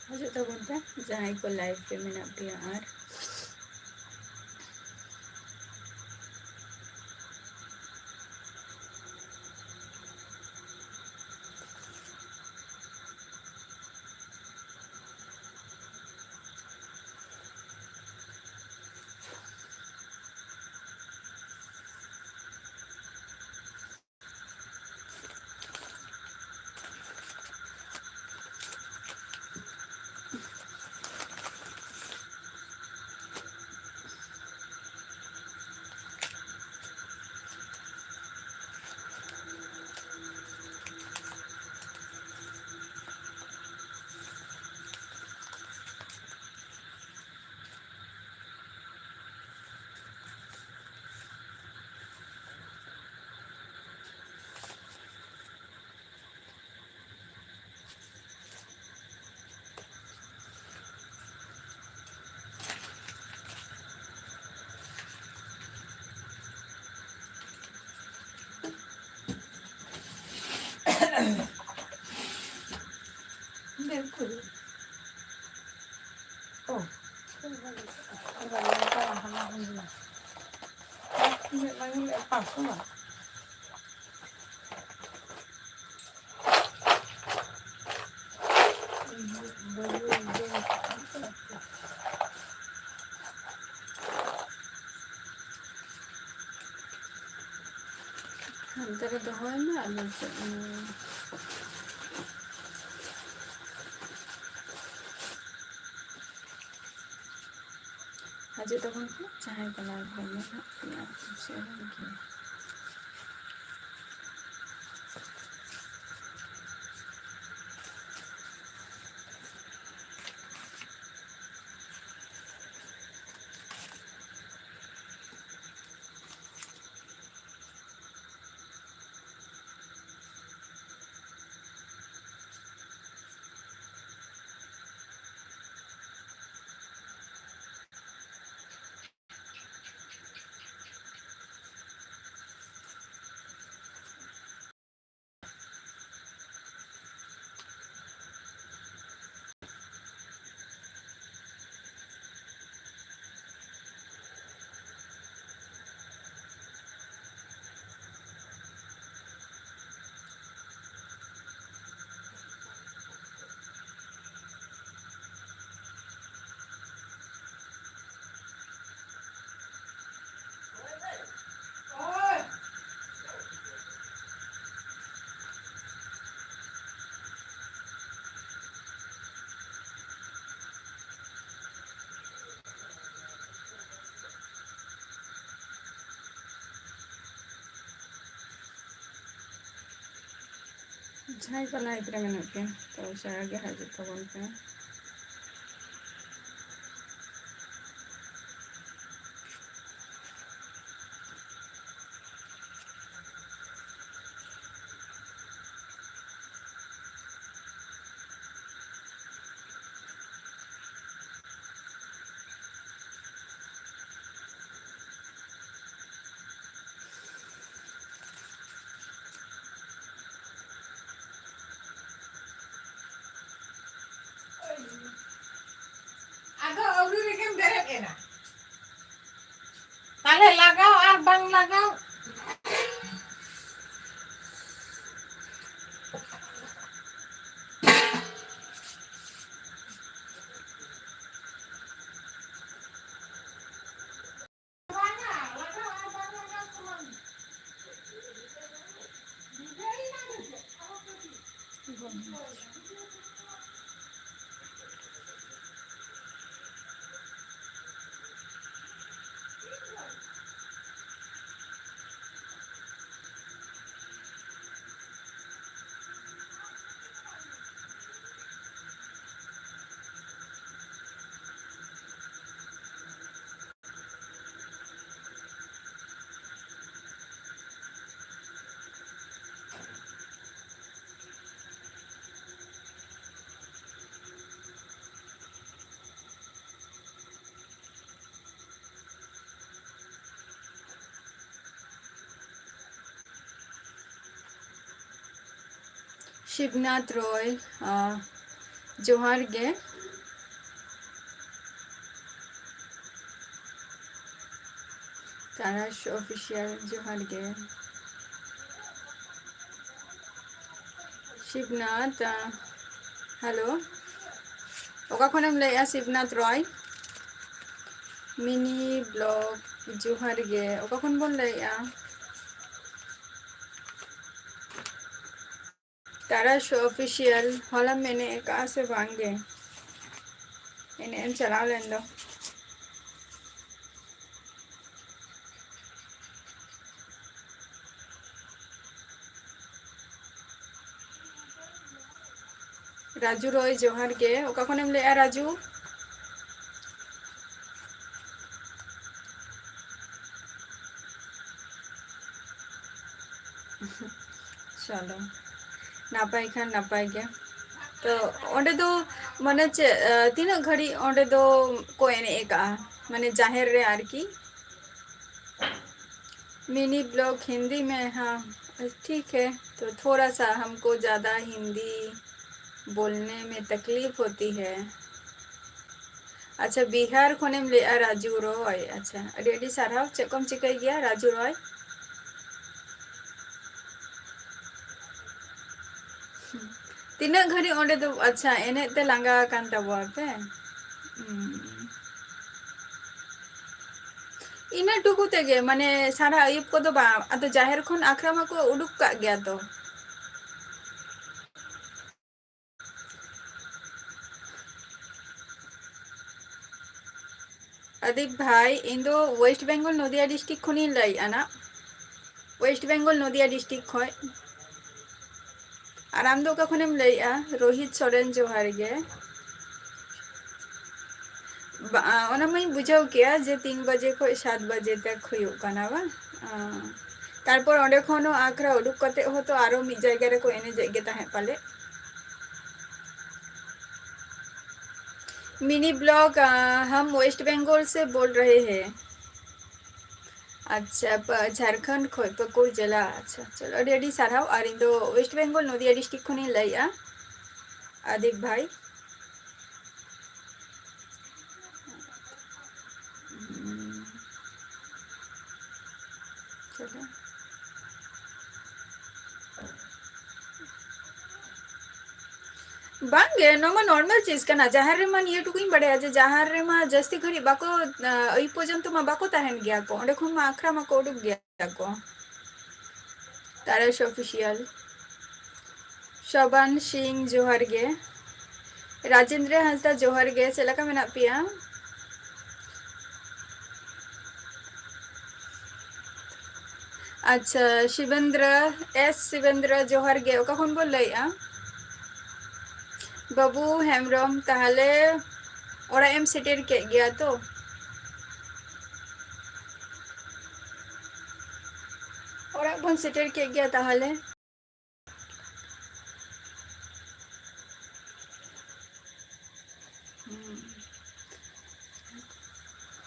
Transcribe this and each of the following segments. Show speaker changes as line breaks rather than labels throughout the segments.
ᱦᱤᱡᱩᱜ ᱛᱟᱵᱚᱱ ᱯᱮ ᱡᱟᱦᱟᱸᱭ ᱠᱚ ᱞᱟइव ᱨᱮ ᱢᱮᱱᱟᱜ ᱯᱮᱭᱟ ᱟᱨ बिल्कुल ओ अंदर दोहन में अलग से हजे तक चाहे कला जहाँ को लाइव रे मेनक पे तो उसागे हजे तबन पे ताले लगाओ और बंग लगाओ शिवनाथ रॉय जोहार गे ताराश ऑफिशियल जोहार गे शिवनाथ हेलो ओका खनेम लैया शिवनाथ रॉय मिनी ब्लॉग जोहार गे ओका खन बन लैया ताराश ऑफिशियल हॉलम मैंने कहा से भांगे इन्हें हम चला लें दो राजू रॉय जोहार गे ओका खनेम लैया राजू चलो नापाय खान नापाय गे तो ओंडे दो माने तीना घड़ी ओंडे दो को एने का माने जाहिर रे आरकी मिनी ब्लॉग हिंदी में हाँ ठीक है तो थोड़ा सा हमको ज़्यादा हिंदी बोलने में तकलीफ होती है अच्छा बिहार खोनेम ले राजू रॉय अच्छा अड़ी साराव चेकम चिकाई गया राजू रॉय तीना घड़ी ओंडे दो अच्छा एने ते लांगा कान तबवा पे इना टुकु तेगे माने सारा अयुब को दो बा अतो जाहिर खन आखरा मा को उडुक का गया तो अदीप भाई इंदो वेस्ट बेंगल नदिया डिस्ट्रिक्ट खनी लाई आना वेस्ट बेंगल नदिया डिस्ट्रिक्ट खय और आम दो का खनेम लैया रोहित सोरेन जोहार गे मैं बुझाव किया जे 3 बजे खो 7 बजे तक हुयुग काना बा तारपर ओंडे खन आखरा उडुक कते हो तो आरो मिद जायगा रे को एने जेगे ताहे पाले मिनी ब्लॉग हम वेस्ट बंगाल से बोल रहे हैं अच्छा झारखंड खो पकुर जिला अच्छा चलो अड़ी अड़ी साराव और इन दो वेस्ट बंगाल नदिया डिस्ट्रिक्ट खनी लैया आदिक भाई चलो बांगे नोमा नॉर्मल चीज कना जहार रे मान ये टुकुኝ बड़े जे जहार रे मा जस्ती घड़ी बाको अई पर्यंत मा बाको ताहेन गया को ओंडे खुन मा आखरा मा को उडुक गया को ताराश ऑफिशियल शोभान सिंह जोहार गे राजेंद्र हंसदा जोहार गे चलका मेना पिया अच्छा शिवेंद्र एस शिवेंद्र जोहार गे ओका खन बोल लैया बाबू हेमरम ताहले ओरा एम सेटेर के गया तो ओरा बन सेटेर के गया ताहले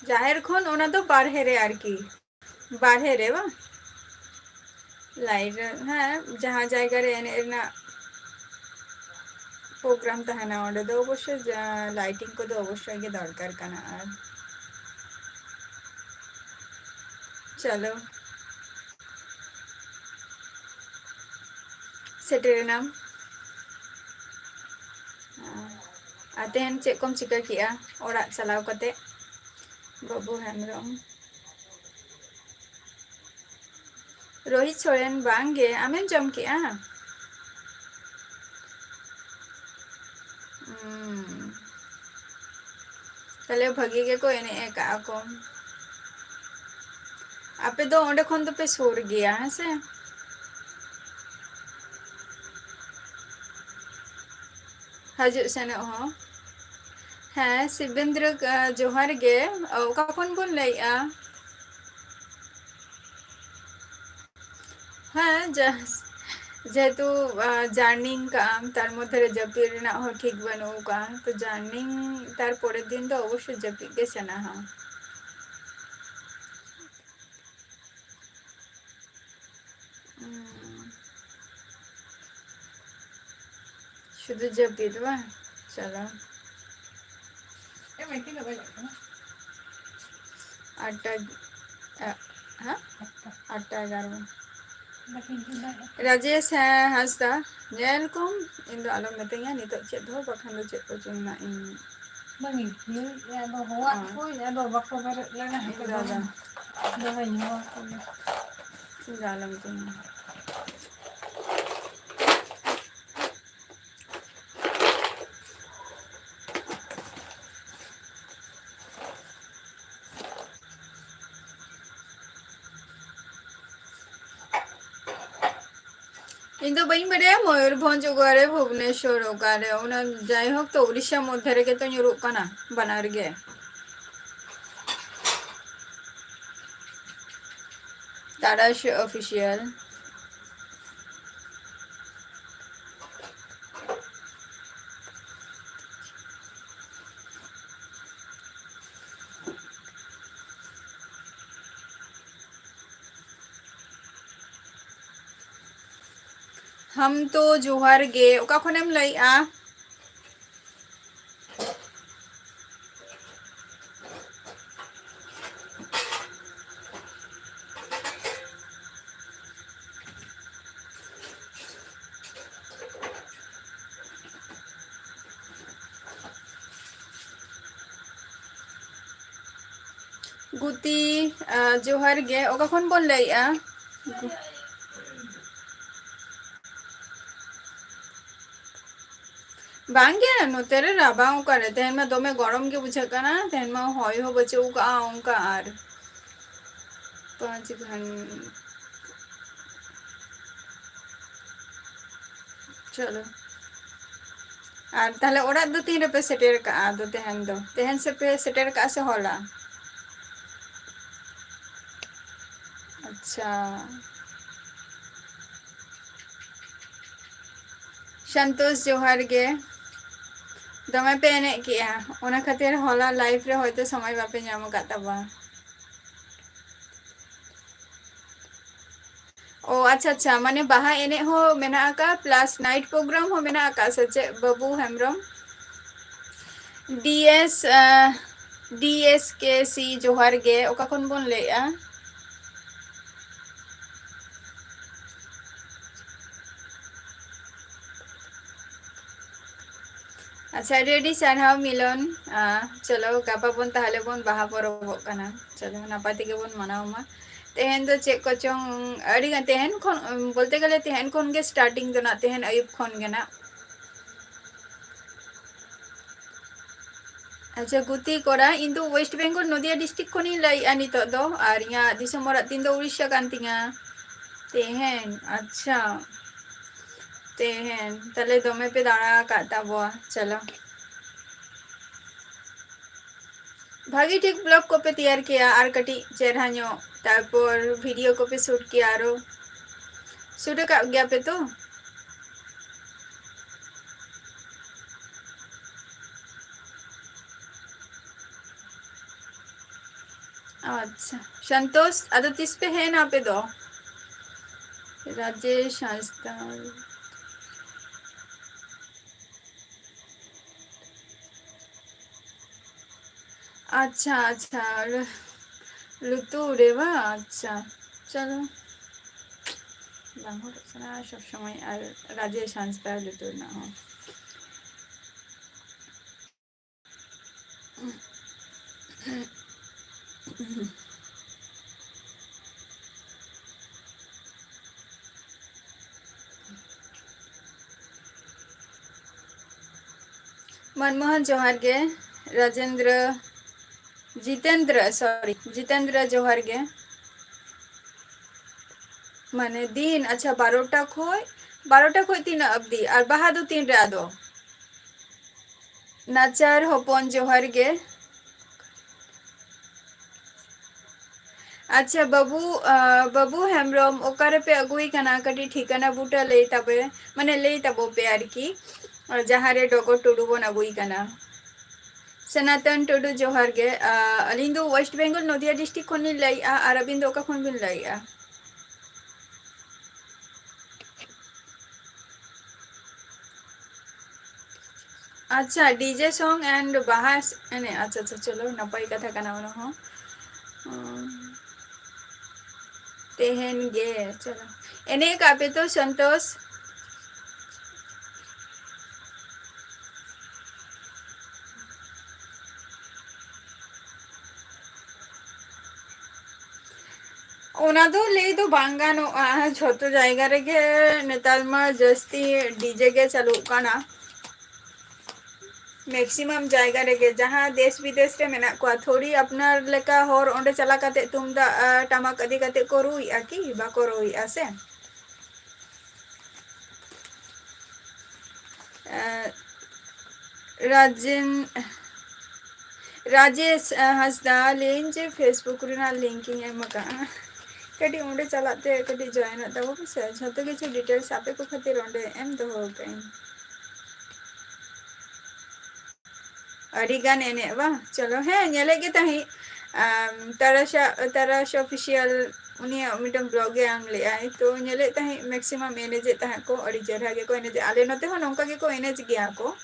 जाहिर खन ओना तो बारहे रे आरकी बारहे रे बा लाइट हाँ जहाँ जायगा रे एने एना प्रोग्राम तहना ओंडे दो अवश्य लाइटिंग को दो अवश्य गे दरकार काना आर चलो सेटेर नाम आते हैं चेक कम चिका किया ओरा चलाव कते बाबू हेमरम रोहित सोरेन बांगे आमें जम किया तले भगी के को एने का को आपे दो ओंडे खन तो पे सोर गया है से हजु सेने हो हाँ शिवेंद्र जोहार गे ओका खन बोल लैया हाँ जेहेतु जार्निंग काम तार मध्य जपिर ना हो ठीक बनू का तो जार्निंग तार परे दिन तो अवश्य जपी के सेना हाँ शुद्ध जपित बा चलो आटा हाँ 8-11 राजेश हांसदा ñel kom ᱤᱧ ᱫᱚ ᱟᱞᱚᱢ ᱢᱤᱛᱟᱹᱧᱟ ᱱᱤᱛᱚᱜ ᱪᱮᱫ ᱦᱚᱸ ᱵᱟᱠᱷᱟᱱ ᱫᱚ ᱪᱮᱫ ᱠᱚᱪᱚᱝ ᱱᱟᱜ ᱤᱧ ᱵᱟᱝ ᱟᱫᱚ ᱦᱚᱣᱟᱜ ᱠᱚ ᱟᱫᱚ ᱵᱟᱠᱚ ᱵᱮᱨᱮᱫ ᱞᱮᱱᱟ ᱫᱟᱫᱟ ᱫᱚᱦᱚᱧ ᱦᱚᱣᱟ ᱠᱚ ᱤᱧ ᱫᱚ ᱟᱞᱚᱢ ᱢᱤᱛᱟᱹᱧᱟ ᱤᱧ ᱫᱚ ᱵᱟᱹᱧ ᱵᱟᱰᱟᱭᱟ ᱢᱚᱭᱩᱨᱵᱷᱚᱸᱡᱽ ᱚᱠᱟᱨᱮ ᱵᱷᱩᱵᱱᱮᱥᱥᱚᱨ ᱚᱠᱟᱨᱮ ᱚᱱᱟ ᱡᱟᱭᱦᱳᱠ ᱛᱚ ᱩᱲᱤᱥᱥᱟ ᱢᱚᱫᱽᱫᱷᱮ ᱨᱮᱜᱮ ᱛᱚ ᱧᱩᱨᱩᱜ ᱠᱟᱱᱟ ᱵᱟᱱᱟᱨ ᱜᱮ ताराश ऑफिशियल हम तो जोहार गे ओका खनेम लइआ गुती जोहार गे ओका खन बोन लइआ बांगे नोते रे राबांग करे तेहन में दोमे गरम के बुझे कना तेहन में होय हो बचे उका ओंका आर 5 घंटा चलो आर ताहले ओड़ा दो तीन पे सेटेर का दो तेहन से पे सेटेर का से होला अच्छा संतोष जोहार गे दमे पे एने किया ओना खातिर होला लाइफ रे होयतो समय बापे नाम का तबा ओ अच्छा अच्छा माने बाहा एने हो मेना का प्लस नाइट प्रोग्राम हो मेना का सचे बाबू हेमरम डीएस के सी जोहार गे ओका कोन बोन लेया अच्छा रेडी सारहाव मिलन चलो गापा बोन ताहले बोन बाहा परबोग कना चलो नापाय तेगे बोन मनाव मा तेहन दो चेक कोचों अड़ी तेहन खन बोलते गले तेहन खन गे स्टार्टिंग दो ना तेहन अयुब खन गे ना अच्छा गुती कोरा इन दो वेस्ट बेंगल नदिया डिस्ट्रिक्ट खनि लाई आनी तो दो आर या दिसम मोरा तीन दो उड़ीसा कांतिंगा तेहन अच्छा तेहन तले दोमे पे दाड़ा काटा बोआ चलो भागी ठीक ब्लॉग को पे तैयार किया आर कटी चेहरा नो तारपर वीडियो को पे शूट किया आरो शूट का गया पे तो अच्छा संतोष अदो तीस पे है ना पे दो राजेश हंसदा अच्छा अच्छा लुतु रेवा अच्छा चलो बांगो रचना सब समय और राजेश हंसदा लुतु ना हो मनमोहन जोहार गे राजेंद्र जितेंद्र जोहार गे माने दिन अच्छा 12टा खोय 3 अब्दी और बाहा दो 3 रे आदो नाचार होपन जोहार गे अच्छा बाबू हेमरम ओकारे पे अगुई कना कटी ठिकाना बूटा ले तबे माने ले तबो पे आर की जहाँ रे डोगो टुडू बन अगुई कना सनातन टुडू जोहार गे अलिंग दो वेस्ट बेंगल नदिया डिस्ट्रिक्ट खनि लइआ आर अबिन दो का खन बिन लइआ अच्छा डीजे सॉन्ग एंड बाहर एने अच्छा अच्छा चलो नपाई कथा कना उनो हो तेहन गे चलो एने कापे तो संतोष ओना दो ले दो बांगानो छोटो जायगा रे के नेताल मा जस्ती डीजे के चालू काना मैक्सिमम जायगा रे के जहां देश विदेश रे मेना को थोड़ी अपना लेका होर ओंडे चला काते तुमदा टमाक अदी काते को रुई आकी बा को रुई आसे राजन राजेश हंसदा लेन जे फेसबुक रेना लिंकिंग एम का कटी ओंडे चलाते कटी जॉइन आता वो से झतो किछु डिटेल्स आपे को खातिर ओंडे एम दो हो गई अरिगान एने वा चलो है नेले के तही तरश ऑफिशियल उनी मिटम ब्लॉग एम ले आई तो नेले तही मैक्सिमम एने जे तहा को अरि जरहा के को एने जे आले नते हो नंका के को एने जे गया को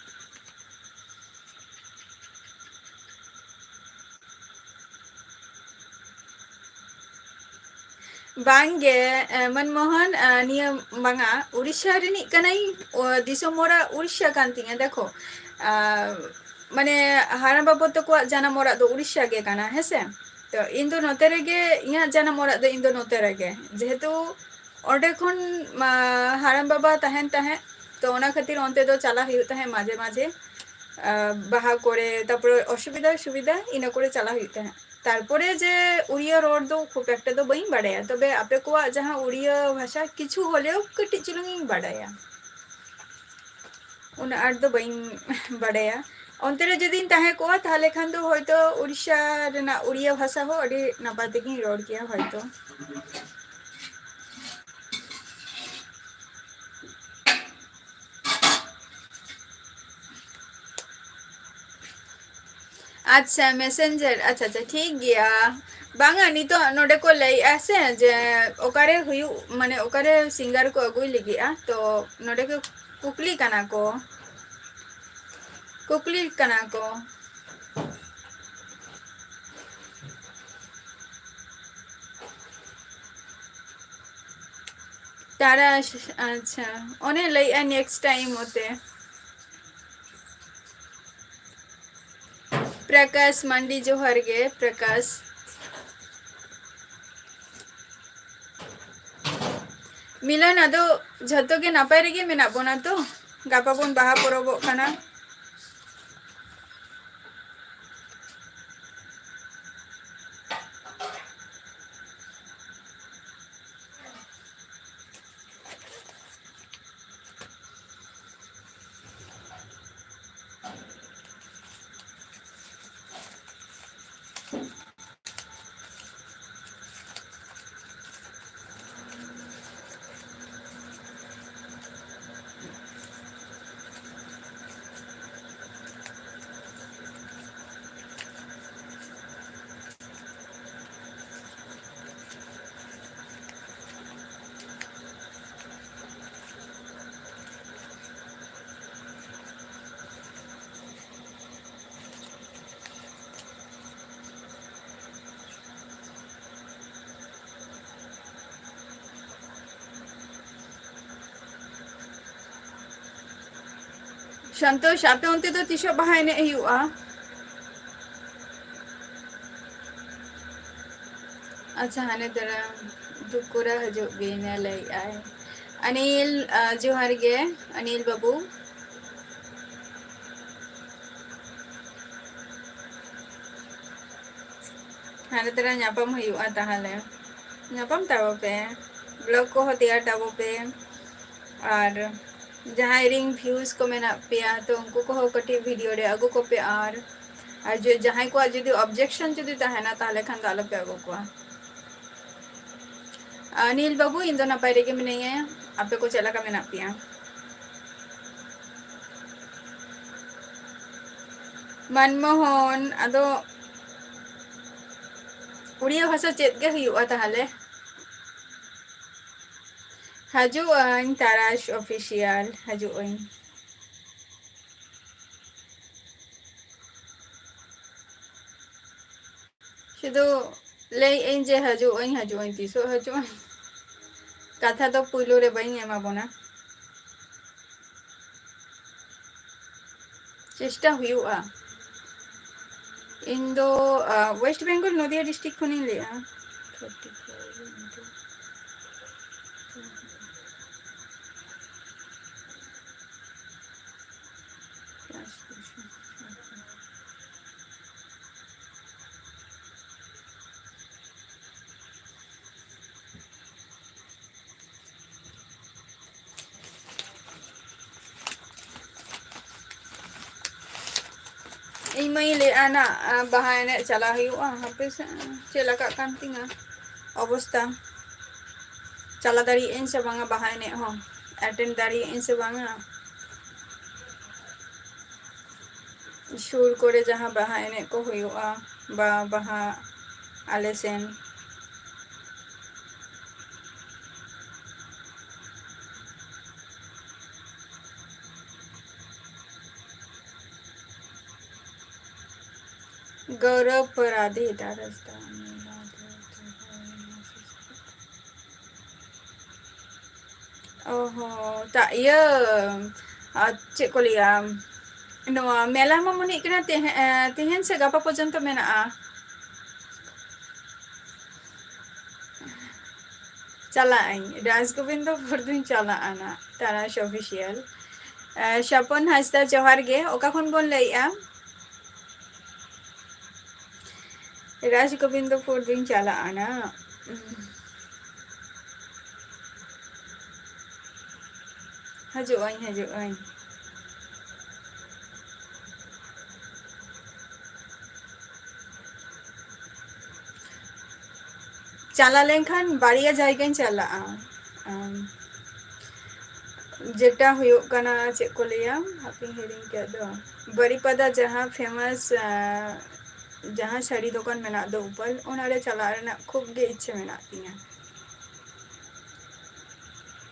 बांगे मनमोहन नियम बांगा उड़ीसा रिनी कनाई दिसोमोरा उड़ीसा कांतिंग देखो माने हाराम बाबू तो को जाना मोरा दो उड़ीसा के काना है से तो इन दो नोते रेगे यहाँ जाना मोरा दो इन दो नोते रेगे जेहेतु ओडे खन हाराम बाबा तहन तहे तो ओना खातिर ओनते दो चला हुई तहे माजे माजे बाहा करे तारपर असुविधा सुविधा इना करे चला हुई तहे तारपरे जे उड़िया रोड दो खूब एकटा दो बई बाड़ाया तबे आपे को जहां उड़िया भाषा किछु होलेओ कटि चुलुंग बाड़ाया उना आठ दो बई बाड़ाया अंतरे जदिन ताहे को ताहले खान दो होयतो उड़ीसा रेना उड़िया भाषा हो अडी नापाय तेगिन रोड किया होयतो अच्छा मैसेंजर अच्छा अच्छा ठीक गया बांगा नी तो नोडे को लई ऐसे जे ओकारे हुयु माने ओकारे सिंगर को अगुई लिगिया तो नोडे को कुकली कना को तारा अच्छा ओने लई नेक्स्ट टाइम होते प्रकाश मंडी जोहर गे प्रकाश मिलन अदो झतो के नापाय रेगे मेना बोना तो गापा बोन बाहा परबो खाना संतोष आपे उनते तो तीसो बहाने हुआ अच्छा हाने तेरा दुकुरा हजो गेने लई आए अनिल जोहर गे अनिल बाबू हाने तेरा न्यापम हुआ ताहले न्यापम ताबो पे ब्लॉग को हतिया ताबो पे और जहाँ रिंग व्यूज को मेना पेया तो उनको को कटी वीडियो रे अगु को पे और जो जहाँ को जदी ऑब्जेक्शन जदी ताहेना ताहले खान दालो पे अगु को अनिल बाबू इन दोनों पायरे के में नहीं है आपे को चला का मेना पिया मनमोहन अदो उड़िया भाषा चेत गे हुआ ताहले हजुआन ताराश ऑफिशियल हजुआन शुधु लई इन जे हजु तीसो हजु कथा तो पुलो रे बई एमा बोना चेष्टा हुआ इन दो वेस्ट बेंगल नदिया डिस्ट्रिक्ट को नहीं लिया 34 ᱤᱧ ᱢᱟᱹᱧ ᱞᱟᱹᱭᱮᱜᱼᱟ ᱱᱟ ᱵᱟᱦᱟ ᱮᱱᱮᱡ ᱪᱟᱞᱟᱣ ᱦᱩᱭᱩᱜᱼᱟ ᱦᱟᱯᱮ ᱥᱮ ᱪᱮᱫ ᱞᱮᱠᱟᱜ ᱠᱟᱱ ᱛᱤᱧᱟ ᱚᱵᱚᱥᱛᱟ ᱪᱟᱞᱟᱣ ᱫᱟᱲᱮᱭᱟᱜ ᱟᱹᱧ ᱥᱮ ᱵᱟᱝᱟ ᱵᱟᱦᱟ ᱮᱱᱮᱡ ᱦᱚᱸ एटेंड दाड़िये इन से बांगा सुर करे जहाँ बाहा एने को हुआ बा बाहा आले सेन गौरव पराधी रास्ता ओहो ता ये चेक को लिया नो मेला मा मुनि कना तेहन से गापा पर्यंत मेना चला राजगोविंदपुर दिन चला आना ताराश ऑफिशियल शपन हासदा जोहार गे ओका खन बोन लइया राजगोविंदपुर दिन चला आना हजुआई चला लेनखान बाड़िया जायगा चला जेटा हुयो कना चेक को लिया हापी हेरिंग के दो बरीपदा जहाँ फेमस जहाँ साड़ी दुकान मेना दो ऊपर उनारे चला रेना खूब गे इच्छा मेना तिया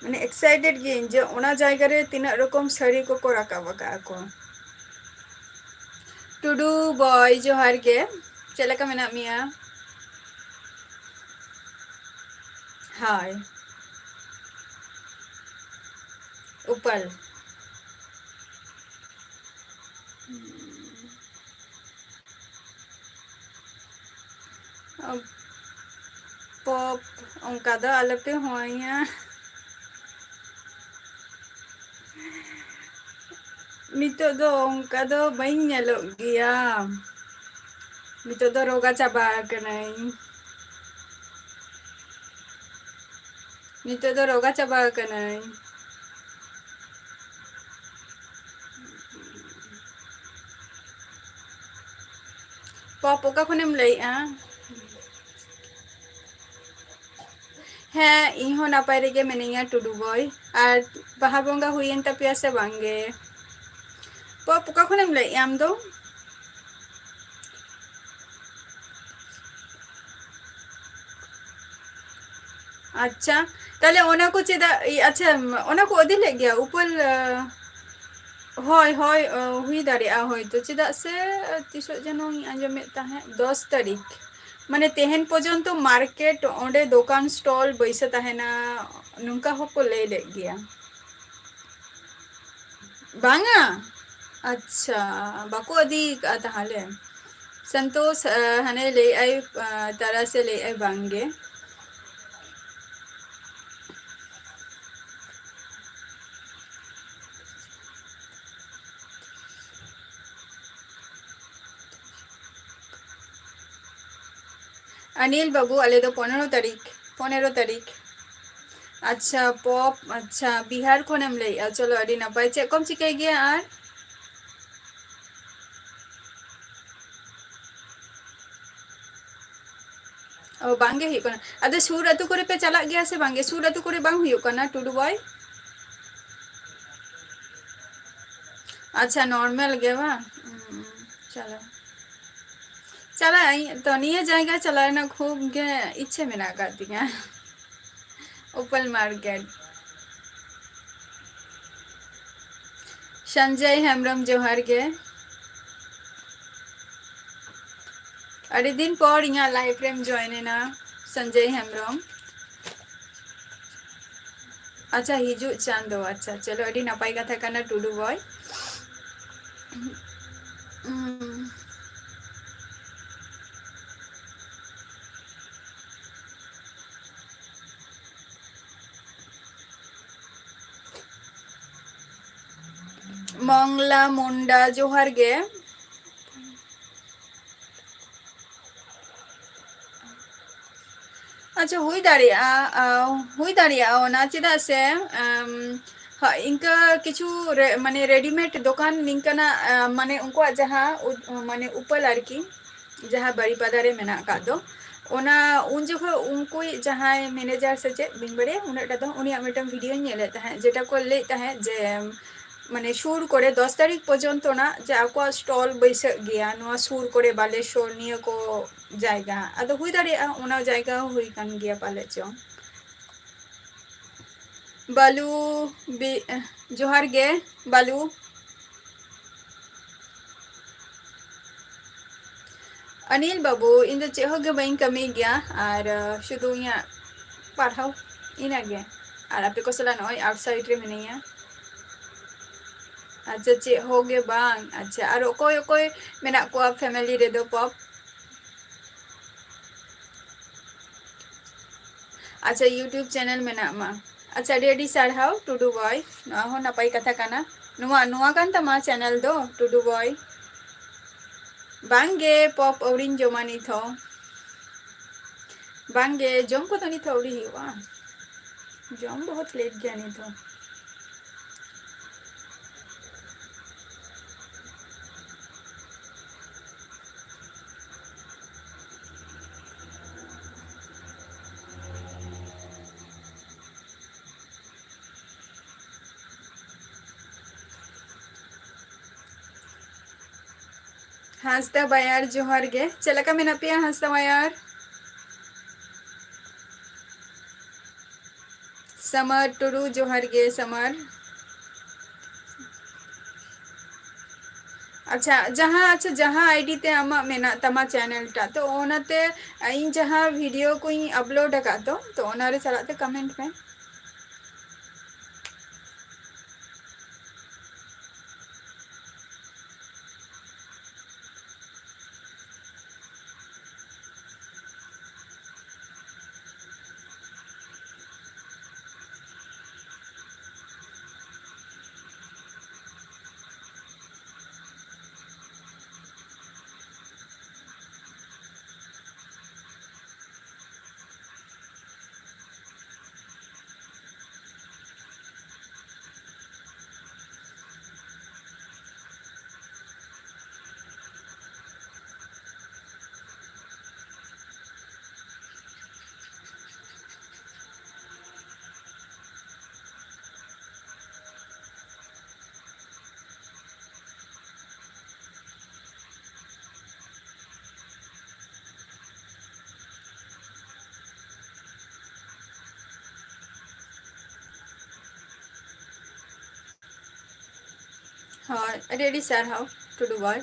माने एक्साइटेड गे जे ओना जायगा रे तीना रकम साड़ी को राकाब को टुडू बॉय जोहार गे चलका मेना मिया हाय ऊपर पॉप उनका दो आलपे होया नितो दो उनका दो बई नेलो गया नितो दो रोगा चाबा कनाई नितो दो रोगा चाबा कनाई पॉप ओका खनेम लइआ हाँ इहो नापाय रेगे मेनिया टुडू बॉय और बाहा बंगा हुईन तपिया से बांगे पॉप ओका खनेम लइआ आम दो अच्छा ताले ओना को चेदा अच्छा ओना को अदि ले गया ऊपर होय होय हुई दाड़िया होय तो चेदा से तिसो जनो आंजमे ताहे 10 तारीख माने तेहन पर्यंत मार्केट ओंडे दुकान स्टॉल बैसे ताहेना नुंका होको ले ले गया बांगा अच्छा बाको अदि ताहले संतोष हने ले आई तरह से ले आई बांगे अनिल बाबू आले तो 15 तारीख अच्छा पॉप अच्छा बिहार खोनेम ले चलो अड़ी नपाय चे कम चिकाय गया आर ओ बांगे हुई कना अदे सूर अतु करे पे चला गया से बांगे सूर अतु करे बांग हुई कना टुडू बॉय अच्छा नॉर्मल गया बा चलो चला तो निये जाएगा चला ना खूब के इच्छे में ना करती हैं ओपन मार्केट संजय हेम्ब्रम जोहार गे अड़ी दिन पर इना लाइफ रेम जॉइन एना संजय हेम्ब्रम अच्छा हिजू चांदो अच्छा चलो अड़ी नपाई कथा काना टुडू बॉय मंगला मुंडा जोहार गे अच्छा हुई दाड़िया ओना चेदा से इनका किछु माने रेडीमेड दुकान निंकना माने उनको जहाँ माने ऊपर आरकी जहाँ बड़ी पदारे मेना का दो ओना उन जो उनको जहाँ मैनेजर से चे बिन बड़े उन्हें तो उन्हें मिटम वीडियो नेले तहे जेटा को ले तहे जे माने सुर करे 10 तारीख पर्यंत ना जे आको स्टॉल बैसे गया नुआ सुर करे बालेश्वर निया को जायगा अदो हुई दाड़िया ओना जायगा हुई कान गया पाले चो बालू जोहार गे बालू अनिल बाबू इन दो चेहो गे बाइन कमी गया और शुद्ध यहाँ पढ़ाओ इना गे और आपे को सला नॉय आउटसाइड रे मिनिया अच्छा चे हो गे बांग अच्छा और कोई कोई मेना को फैमिली रे दो पॉप अच्छा यूट्यूब चैनल मेना मा अच्छा रेडी सारहाव टुडू बॉय ना हो नपाई कथा काना नुआ नुआ कान तमा चैनल दो टुडू बॉय बांगे पॉप औरिन जमानी थो बांगे जम को तो नहीं थोड़ी हुआ जम बहुत लेट गया नहीं तो हंसता बायार जोहर गे चला का मेना पिया हंसता बायार समर टुडू जोहर गे समर अच्छा जहाँ आईडी ते आमा मेना तमा चैनल टा तो ओनाते इन जहाँ वीडियो को अपलोड का तो ओनारे चलाते कमेंट में हाँ ready sir how to do boy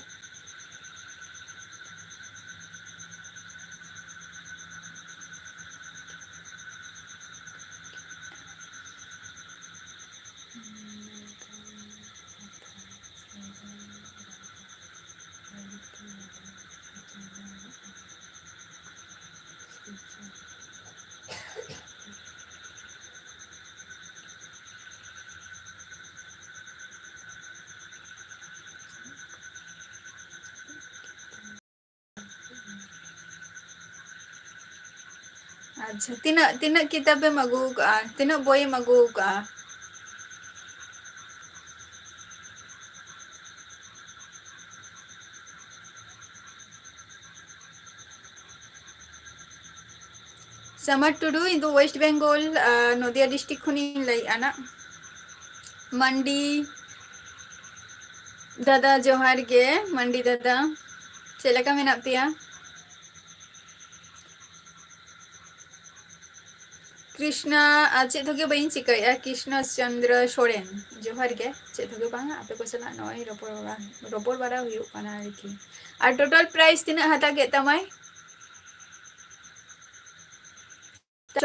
अच्छा तीना तीना किताबे मगु का तीना बोय मगु का समर टुडू इन वेस्ट बेंगल नदिया डिस्ट्रिक्ट खुनी लई आना मंडी दादा जोहार गे मंडी दादा चलेका मेना पिया कृष्णा चेत होगे बई चिकाया कृष्ण चंद्र सोरेन जोहार गे चेत होगे बांगा आपे को सला नय रोपोर बारा हुयु काना आरकी और टोटल प्राइस तिना हता के तमाय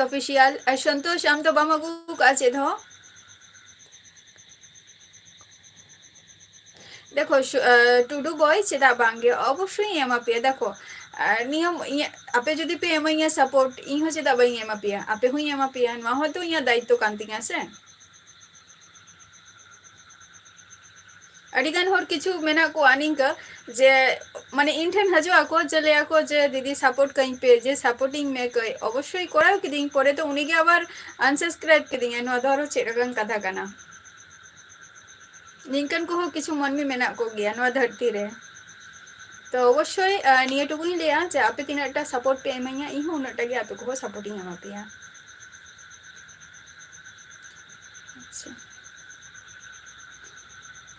ऑफिशियल संतोष आम तो बाम अगु का चेत हो देखो टुडू बॉय चेदा बांगे अवश्य एमा पे देखो नियम आपे जदि पे एमा सपोर्ट इन चेदा बई एमा पे आपे हुई एमा पे नवा हो तो इया दायित्व कान तिंगा से अडिगान होर किछु मेना को आनिंका जे माने इन ठेन हजो आको जले आको जे दीदी सपोर्ट कहीं पे जे सपोर्टिंग में कई अवश्य कोराव किदिंग परे तो उनी के आबार अनसब्सक्राइब किदिंग नवा धरो चेडगन कथा काना निंकन को हो किछु मन में मेना को गया नवा धरती रे तो अवश्य निये टुकुई लेया जे आपे तिनाटा सपोर्ट पे एमाइया इन हो उनाटा गे आपे को सपोर्टिंग एमा पेया अच्छा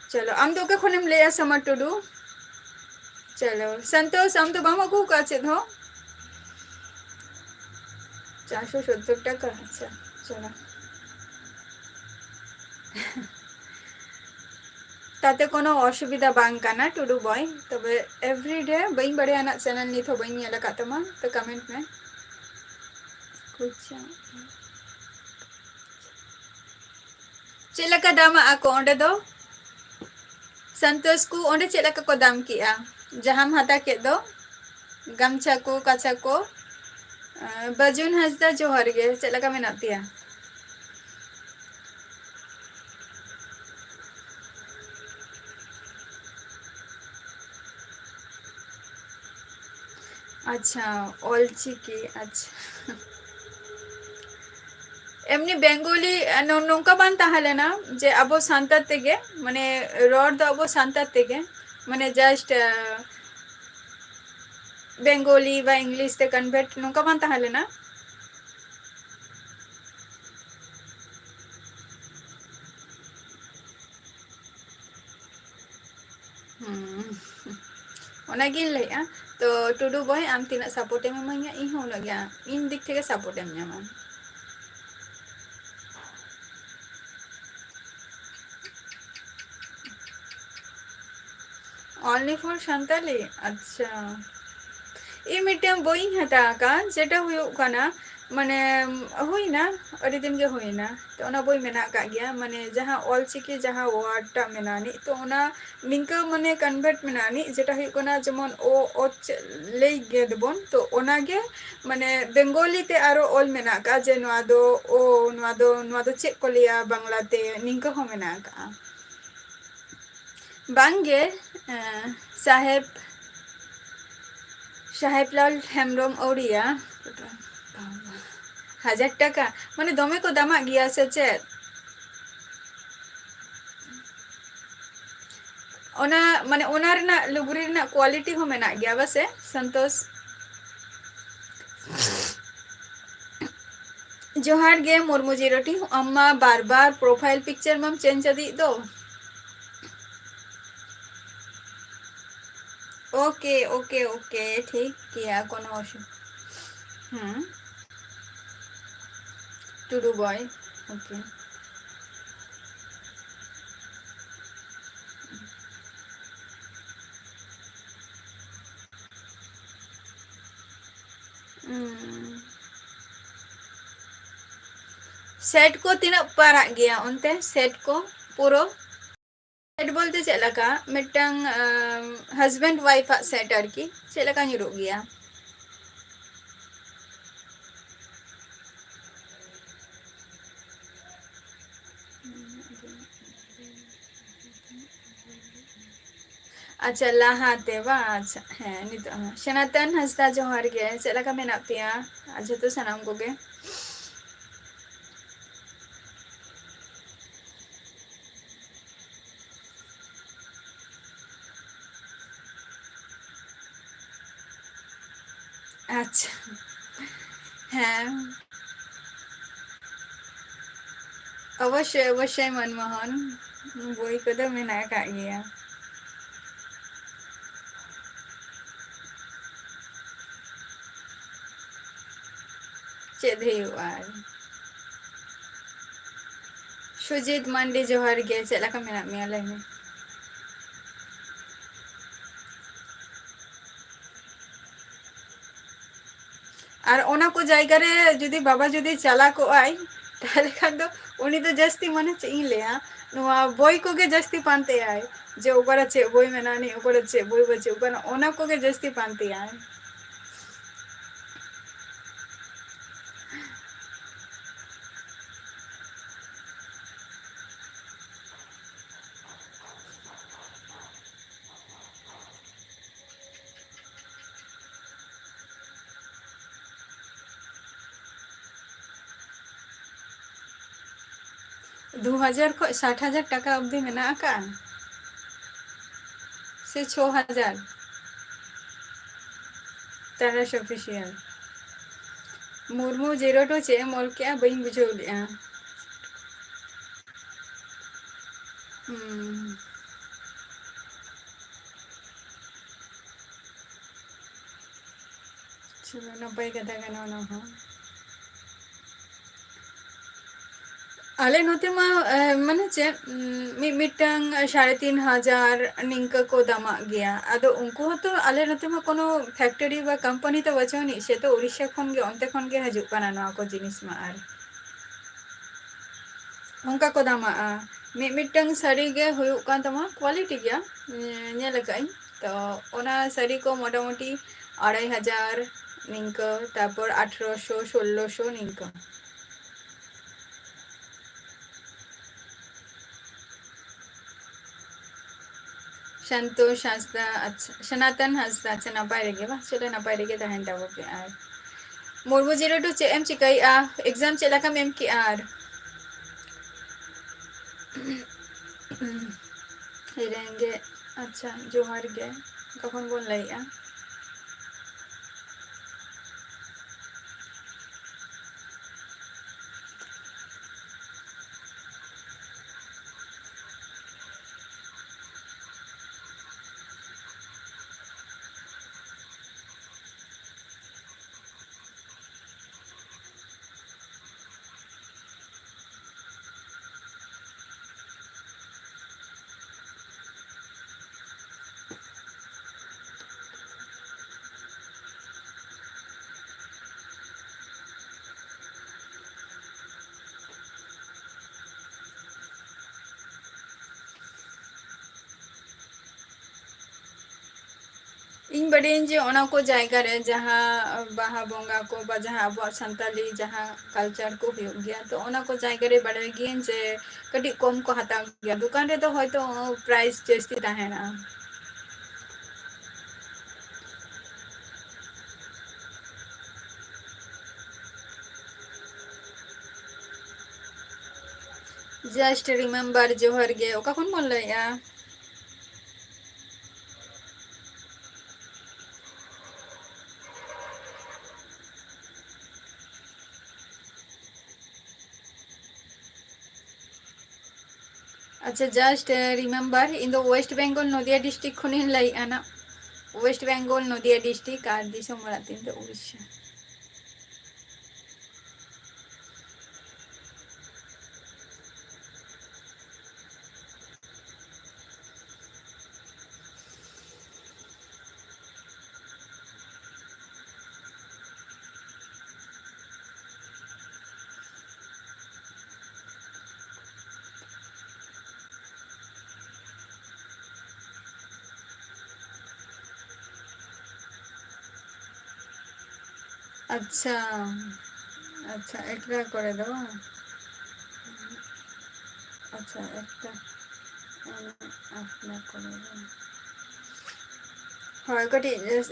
चलो आम तो के खोनेम लेया समर टुडू चलो संतोष आम तो बामा को काचे हो 470 টাকা अच्छा चलो ताते कोनो असुविधा बांग काना टुडू बॉय तबे एवरीडे बई बड़े आना चैनल निथ बई नेला कातमा तो कमेंट में कुछ चेलका दाम आको ओंडे दो संतोष को ओंडे चेलका को दाम किया जहां हता के दो गमछा को काछा को बजुन हसदा जोहर गे चेलका मेना पिया अच्छा ऑलचिकी अच्छा एमनी बेंगोली नोंका बान ताहलेना जे अबो सांतार तेगे माने रॉड दो अबो सांतार तेगे माने जस्ट बेंगोली व इंग्लिश ते कन्वर्ट नोंका बान ताहलेना ओनागिन लेया तो टुडू बॉय आम तिना सपोर्ट एम मांगिया इन हो लगिया इन दिक থেকে सपोर्ट एम ᱧᱟᱢᱟ ओनली फॉर संताली अच्छा ई मिटम बोइंग हता का जेटा हुयो काना माने हुइना अडी दिन गे हुइना तो ओना बोई मेना का गया माने जहां ऑलचिकी जहां वर्ड टा मेनानी तो ओना निंका माने कन्वर्ट मेनानी जेटा हुयो काना जेमन ओ ले गे दबन तो ओना गे माने बेंगोली ते आरो ऑल मेना का जे नवा दो चेक को लिया बांग्लाते निंका हो मेना का बांगे साहेबलाल हेमब्रम ओडिया 1000 টাকা माने दमे को दामा गया से चेत ओना माने ओना रेना लुगरी रेना क्वालिटी हो मेना गया बसे संतोष जोहार गे मुर्मू जीरोटी अम्मा बार बार प्रोफाइल पिक्चर मम चेंज दी दो ओके ओके ओके ठीक किया कोनो option Tudu boy okay set को तीना पारा गया उनते सेट को पूरो सेट बोलते चलका मिटंग हस्बैंड वाइफ सेट आरकी चलका ᱧᱩᱨᱩᱜ गया अच्छा लाहाते बा अच्छा है नित सनातन हंसदा जोहार गे चलका मेना पिया अच्छा तो सनाम को गे अच्छा हाँ अवश्य अवश्य मनमोहन बोई को तो मेना का गया चेद हुआ सुजीत मांडी जोहार गे चेक लका मेना मिया लay me और ओना को जायगा रे जुदी बाबा जुदी चला को आई ताहले खान दो उनी तो जस्ती माने चे लेया नोआ बोई को गे जस्ती पानते आए जे ओकरा चे बोई मेनानी ओकरा चे बोई बचे ओकरा ओना को गे जस्ती पानते आए 2000 को 60,000 टाका अवधि में ना का से 6,000 तरस ऑफिशियल मुर्मू 02 चे मोल क्या बइन बुझो लिया चलो नब्बे कथा का ना हो आले नोते मा माने चे मिटंग 3,500 निंका को दामा गया आदो उनको तो आले नोते मा कोनो फैक्ट्री बा कंपनी तो बचोनी से तो उड़ीसा खन गे अंते खन गे हजु काना ना को जिनिस मा आर उनका को दामा मिटंग साड़ी गे हुयु कान तमा क्वालिटी गया नेल काई तो ओना साड़ी को मोटामोटी 2,500 निंका तापर 1800 1600 निंका संतोष हंसदा अच्छा सनातन हंसदा अच्छा नपाय रेगे बा चलो नपाय रेगे ता हैंड ओके आर मुर्मू 02 चे एम चिकाई एग्जाम चला का एम की आर हिरेंगे अच्छा जोहार गे कखन बोल लई इन बड़े जे ओना को जायगा रे जहाँ बाहा बोंगा को बा जहाँ अब संताली जहाँ कल्चर को हो गया तो ओना को जायगा रे बड़े गिन जे कटी कम को हता गया दुकान रे तो होय तो प्राइस जस्ती ताहेना जस्ट रिमेम्बर जोहर गे ओका कौन बोल रहा अच्छा just remember in the West Bengal Nadia district खुनिन लाई आना वेस्ट बेंगल नदिया डिस्ट्रिक्ट आर दिसम मरातीन द उड़ीसा अच्छा अच्छा एकटा करे दो अच्छा एकटा अपना करे दो हाँ कटी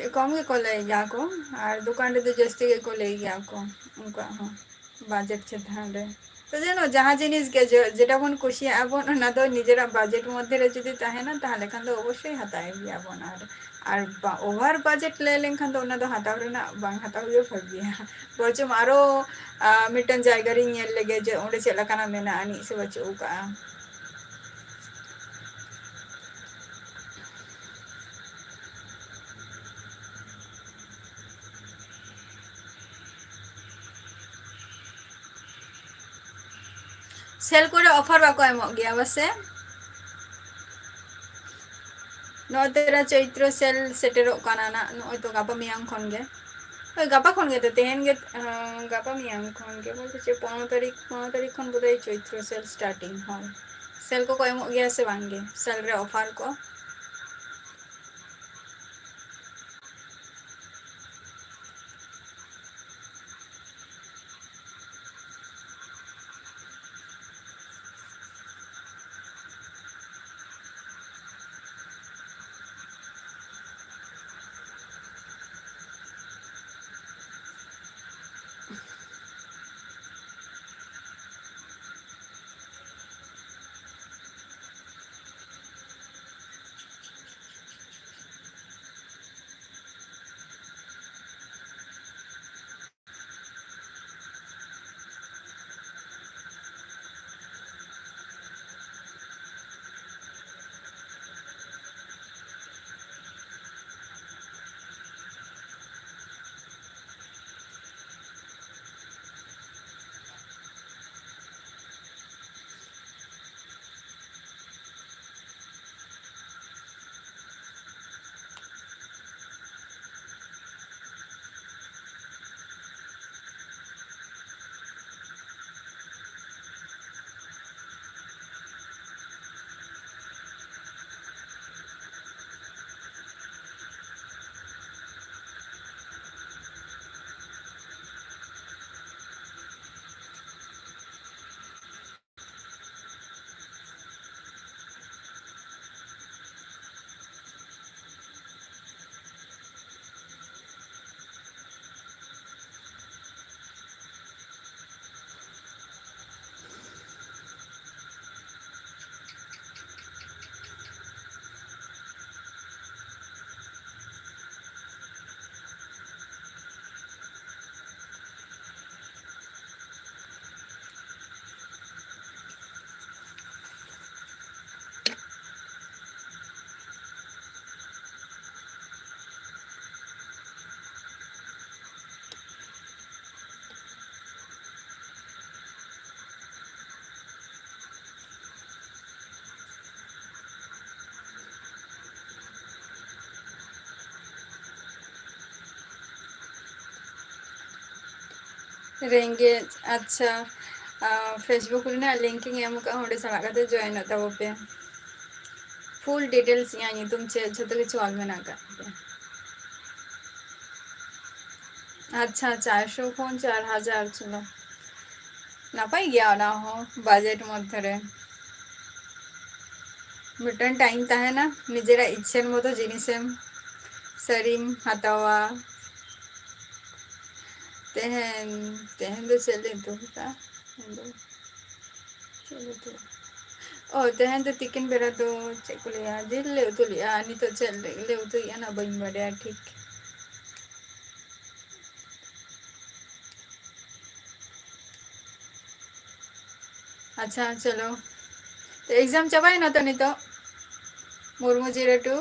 कम के को ले गया को और दुकान रे तो जस्ती के को ले गया को उनका हाँ बजट छे थांडे तो जानो जहाँ जिनिस के जेटा बन खुशी आबन ना तो निजेरा बजट मध्य रे जदी ताहेना ताहले खान तो अवश्य हताय गया बन और ओवर बजट ले लेन खान तो ओना तो हताव रे ना बांग हताव ये फगिया बचो मारो मिटन जायगा रे नेल लेगे जे ओंडे चला काना मेना आनी से बचो का सेल करे ऑफर बाको एमो गया बसे नो तेरा चैत्र सेल सेटेरो काना ना नो तो गापा मियांग खन गे गापा खन गे तो तेहन गे गापा मियांग खन गे बोलते चे 15 तारीख खन बुदाई चैत्र सेल स्टार्टिंग हो सेल को एमो गया से बांगे सेल रे ऑफर को रेंगे अच्छा फेसबुक ना लिंकिंग एम का होंडे सला कते जॉइन होता वो पे फुल डिटेल्स यहाँ तुम चे जतो किछु ऑल में ना कर अच्छा 400 फोन 4000 चलो नापाई गया ना हो बजट मध्य रे मिटन टाइम ता है ना निजेरा इच्छेर मतो जिनिसेम सरीम हतावा तेहन तेहन तो चले तो का चलो तो ओ तेहन तो तिकिन बेरा तो चेक लिया जिल ले तो लिया नहीं तो चल ले तो या ना बन बढ़िया ठीक अच्छा चलो तो एग्जाम चबाई ना तो नहीं तो मुर्मू 02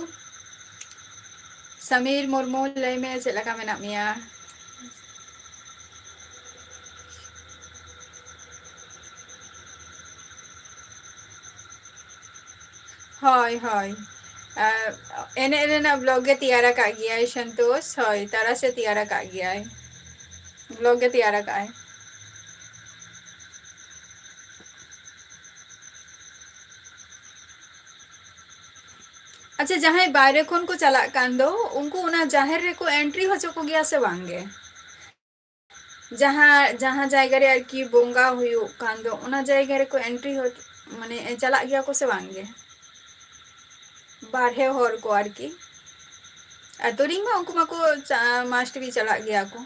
समीर मुर्मू लय में चला का मेना मिया हाय हाय एने रेना ब्लॉग गे तैयार का गया है संतोष हाय तारा से तैयार का गया है ब्लॉग गे तैयार का है अच्छा जहाँ बाहर खन को चला कान दो उनको उना जाहिर रे को एंट्री हो चको गया से वांगे जहाँ जहाँ जायगा रे की बोंगा हुयो कान दो उना जायगा रे को एंट्री हो माने चला गया को से वांगे बाहर हर को आर की तो रिंग में उनको मको मास्ट भी चला गया को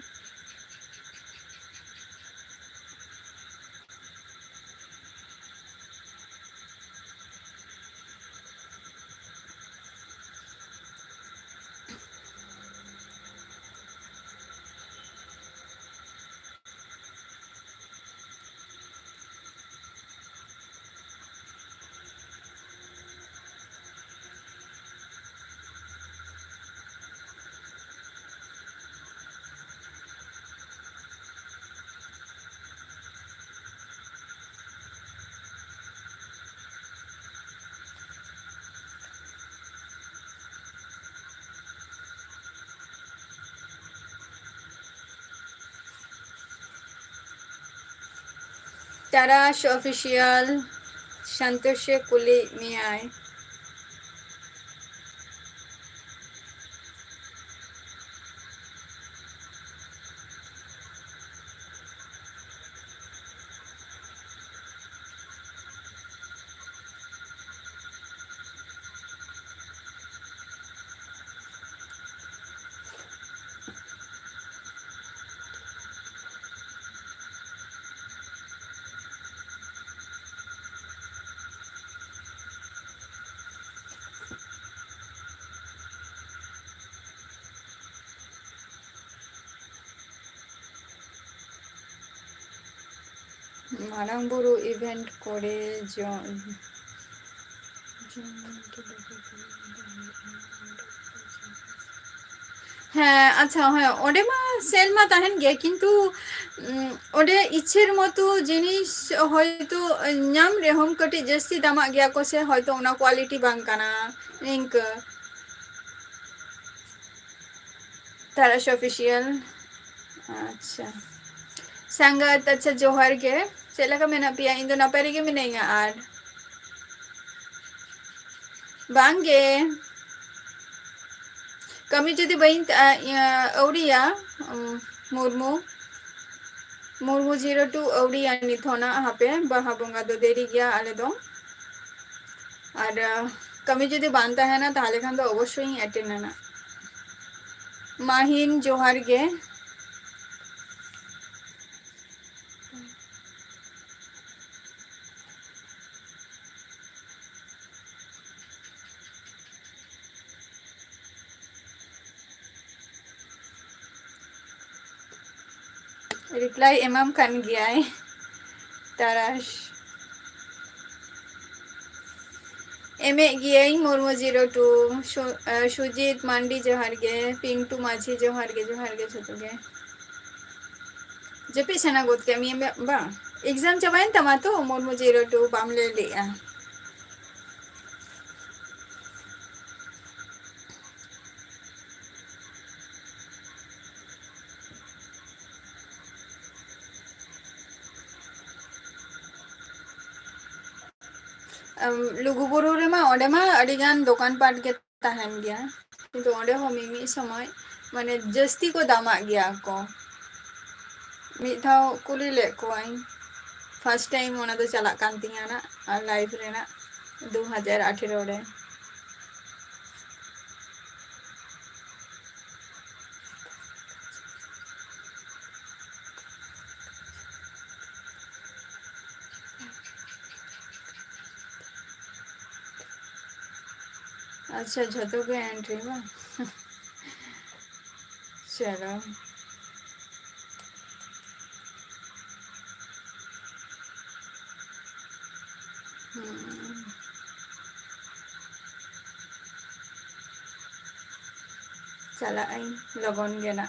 Tarash official Santoshe Kuli Miai. Marang বড় ইভেন্ট করে হ্যাঁ আচ্ছা হ্যাঁ ওডে মা সেল মা তাহেন গে কিন্তু ওডে ইচ্ছের মতো জিনিস হয়তো নাম রেহম কটি জাস্তি দামাক গিয়া কো সে হয়তো ওনা কোয়ালিটি বাং কানা নিংকা তারাশ অফিशियल अच्छा संगत अच्छा जोहर के चला का मेना पिया इन दो नापेरी के मिनेंगे आर बांगे कमी जदि बइन औड़िया मुर्मू मुर्मू 02 औड़िया निथोना हापे बहा बोंगा दो देरी गया आले दो और कमी जदि बांधता है ना ताले खान तो अवश्य ही अटेंड है ना माहिन जोहर गे रिप्लाई एमएम कन गया है तराश एमे गया मुर्मू 02 सुजीत मांडी जोहर गे पिंटू माझी जोहर गे छतो गे जपी सेना गोद के मी बा एग्जाम चबाइन तमा तो मुर्मू 02 बामले लिया लुगुबुरु रे मा ओडे मा अडिगान दुकान पाट के ताहेन गया किंतु ओडे हो मिमी समय माने जस्ती को दामा गया को मिठाव कुली ले को आई फर्स्ट टाइम ओना दो चला कान तिया ना लाइफ रे ना 2018 रे अच्छा झतो के एंट्री में चलो चला आई लगन गे ना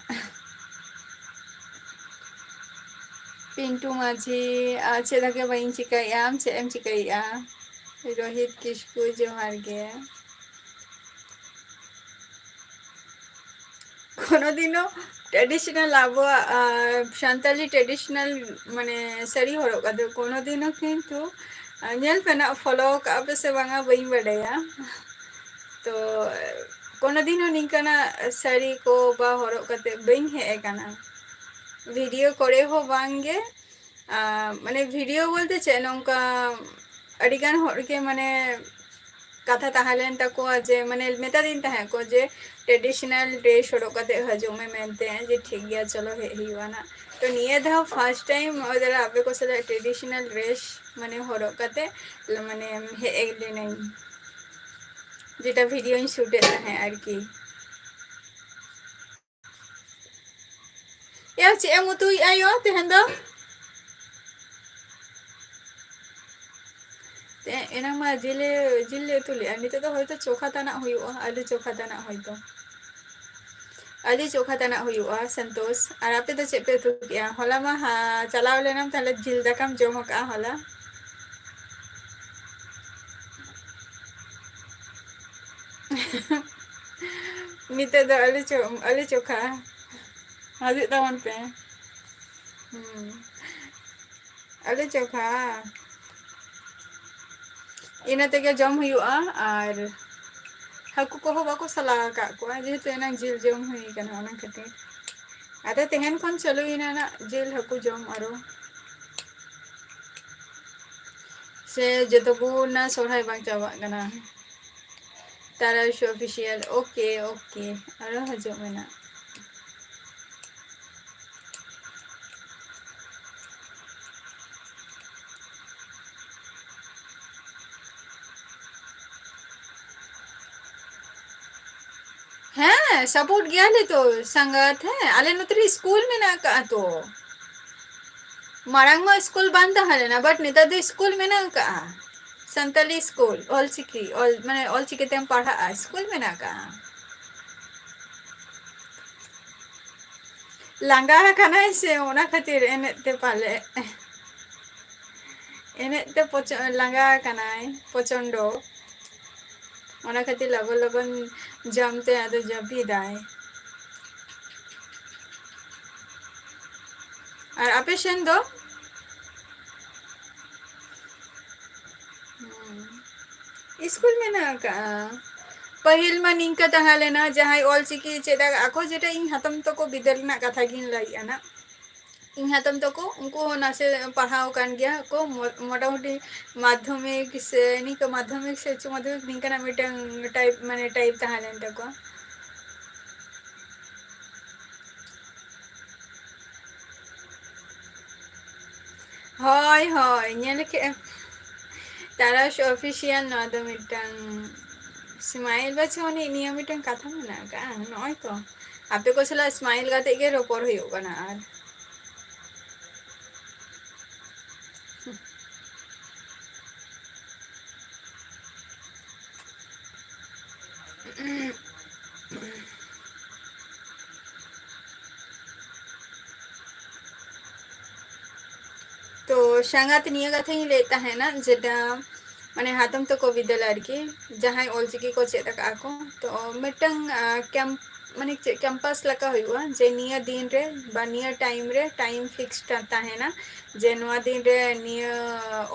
पिंटू माझी अच्छे लगे बहन चिकाया से एम चिकाया रोहित किस्कू जोहार गे कोनो दिनो ट्रेडिशनल अब सान्ताली ट्रेडिशनल माने साड़ी हरक कदे कोनो दिनो किंतु नेल पेना फॉलो का पे से बांगा बई बड़ाया तो कोनो दिनो निकाना साड़ी को बा हरक कते बई हे काना वीडियो करे हो बांगे माने वीडियो बोलते चे नोंका अडिगान हर के माने कथा ताहलेन तको जे माने मेता दिन ताहे को जे ट्रेडिशनल ड्रेस हरक कते हजो में मेनते हैं जे ठीक गया चलो हे हिवाना तो निये धा फर्स्ट टाइम अदर आपे को सला ट्रेडिशनल ड्रेस माने हरक कते माने हे एगले नहीं जेटा वीडियो इन शूटे ताहे आरकी या चे एमुतु आयो तेहन दो एना मा जिले तुले निते तो होयतो चोखा ताना हुयुआ आलू चोखा ताना होयतो आलू चोखा ताना हुयुआ संतोष और आपे तो चेपे तो क्या होला मा चलाव लेना ताले जिल दाकाम जोमका होला निते तो आलू चोखा हाजिर तवन पे आलू चोखा ina tege jom huyu'a ar haku ko bako sala ka ko jehetu enang jil jom hui kana ona khatir ado tehen kon chalo ina na jil haku jom aro se jotobu na sorhai bang chaba kana tara show official okay okay aro hajo mena हाँ support गया ले तो संगत है आले नतरी school में ना का तो मारंग में स्कूल बंद है ना बट नेता तो स्कूल में ना का संतली स्कूल ऑल चिकी ऑल माने ऑल चिकी तेम पढ़ा स्कूल में ना का लंगा खाना से ओना खातिर एने ते पाले एने ते पोच लंगा खाना पोचंडो ओना खातिर लगन लगन जमते आदो जबी दाए और आपे शेन दो स्कूल में ना का पहिल मा निंका तहाले ना जहां ऑल चिकी चेदा आको जेटा इन हतम तो को बिदल ना कथा गिन लाई ना इन हतम तो को उनको नासे पढ़ाओ कान गया को मोटामोटी माध्यमिक से निका माध्यमिक से उच्च माध्यमिक निका ना मिटंग टाइप माने टाइप तहाले तो को हाय हाय ñele ke तारा ऑफिशियल ना तो मिटंग स्माइल बचोनी निया मिटंग कथा मना का नय तो आपे को सला स्माइल गाते के रोपर होयो कना आर तो संगात निया कथा ही लेता है ना जेटा माने हाथम तो को विद्यालय की जहां ऑलचिकी को चेक आको तो मिटंग कैंप माने कैंपस लका हुआ जे निया दिन रे बा निया टाइम फिक्स करता है ना जे नवा दिन रे निया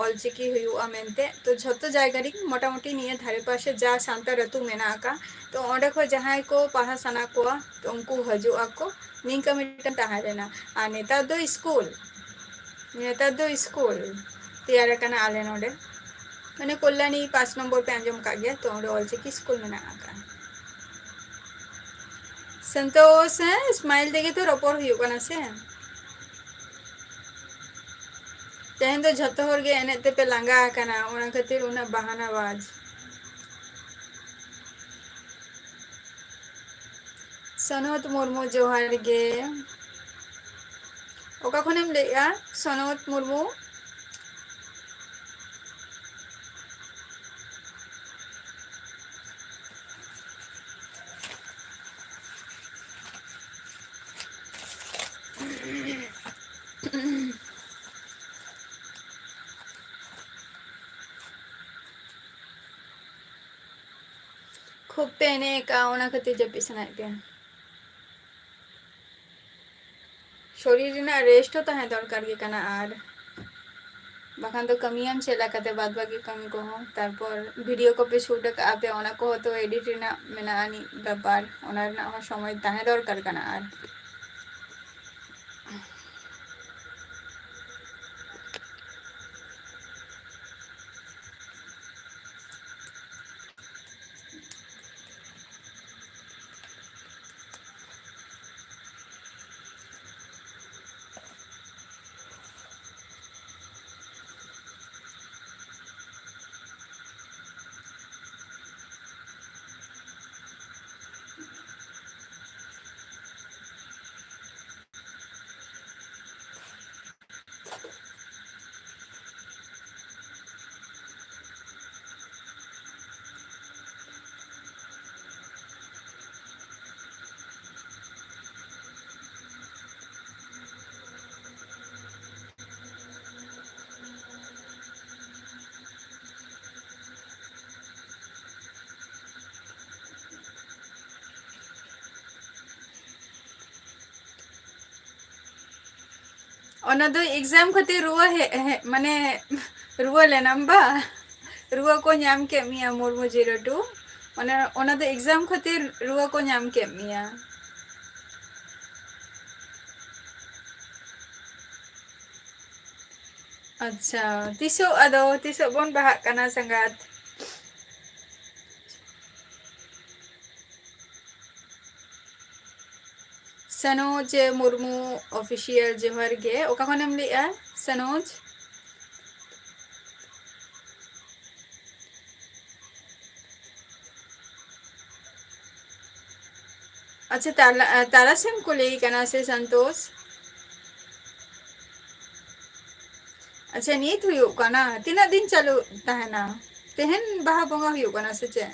ऑलचिकी हुआ मेनते तो झतो जायगा री मोटामोटी निया धारे पासे जा सांता रतु मेना का तो ओंडे को जहां को पढ़ा सना को तो उनको हजू आको निंका मिटन ताहारेना आ नेता दो स्कूल तैयार करना आले नोडे मैंने कल्याणी 5 नंबर पे अंजम का गया तो ऑलचिकी स्कूल में ना आता संतोष है स्माइल देखे तो रपोर हुआ ना से तेहन तो झतो होर गे एने ते पे लंगा कना ओना खातिर उना बहाना बाज सनोत मुर्मू जोहार गे ओका खनेम लेया सनोत मुर्मू खूब पेने का ओना खातिर जब पिसना पे शरीर ना रेस्ट होता है दरकार के कना आर बाखान तो कमियाम चला कते बाद बाकी कमी को हो तारपर वीडियो को पे शूट का आपे ओना को तो एडिट ना मेना आनी ব্যাপার ओना ना हो समय ताहे दरकार कना आर ᱚᱱᱟ ᱫᱚ ᱮᱠᱡᱟᱢ ᱠᱷᱟᱹᱛᱤᱨ ᱨᱩᱣᱟᱹ ᱢᱟᱱᱮ ᱨᱩᱣᱟᱹ ᱞᱮᱱᱟᱢ ᱵᱟ ᱨᱩᱣᱟᱹ ᱠᱚ ᱧᱟᱢ ᱠᱮᱫ ᱢᱮᱭᱟ ᱢᱩᱨᱢᱩ 02 ᱚᱱᱟ ᱫᱚ ᱮᱠᱡᱟᱢ ᱠᱷᱟᱹᱛᱤᱨ ᱨᱩᱣᱟᱹ ᱠᱚ ᱧᱟᱢ ᱠᱮᱫ ᱢᱮᱭᱟ᱾ ᱟᱪᱪᱷᱟ ᱛᱤᱥᱚᱜ ᱵᱚᱱ ᱵᱟᱦᱟᱜ ᱠᱟᱱᱟ ᱥᱟᱸᱜᱟᱛ? ᱥᱟᱱᱳᱡ ᱢᱩᱨᱢᱩ ᱚᱯᱷᱤᱥᱤᱭᱟᱞ ᱡᱚᱦᱟᱨ ᱜᱮ, ᱚᱠᱟ ᱠᱷᱚᱱᱮᱢ ᱞᱟᱹᱭᱮᱜᱼᱟ ᱥᱟᱱᱳᱡ? ᱟᱪᱪᱷᱟ ᱛᱟᱨᱟᱥᱤᱢ ᱠᱚ ᱞᱟᱹᱭ ᱠᱟᱱᱟ ᱥᱮ ᱥᱚᱱᱛᱳᱥ? ᱟᱪᱪᱷᱟ ᱱᱤᱛ ᱦᱩᱭᱩᱜ ᱠᱟᱱᱟ, ᱛᱤᱱᱟᱹᱜ ᱫᱤᱱ ᱪᱟᱹᱞᱩ ᱛᱟᱦᱮᱱᱟ? ᱛᱮᱦᱮᱧ ᱵᱟᱦᱟ ᱵᱚᱸᱜᱟ ᱦᱩᱭᱩᱜ ᱠᱟᱱᱟ ᱥᱮ ᱪᱮᱫ?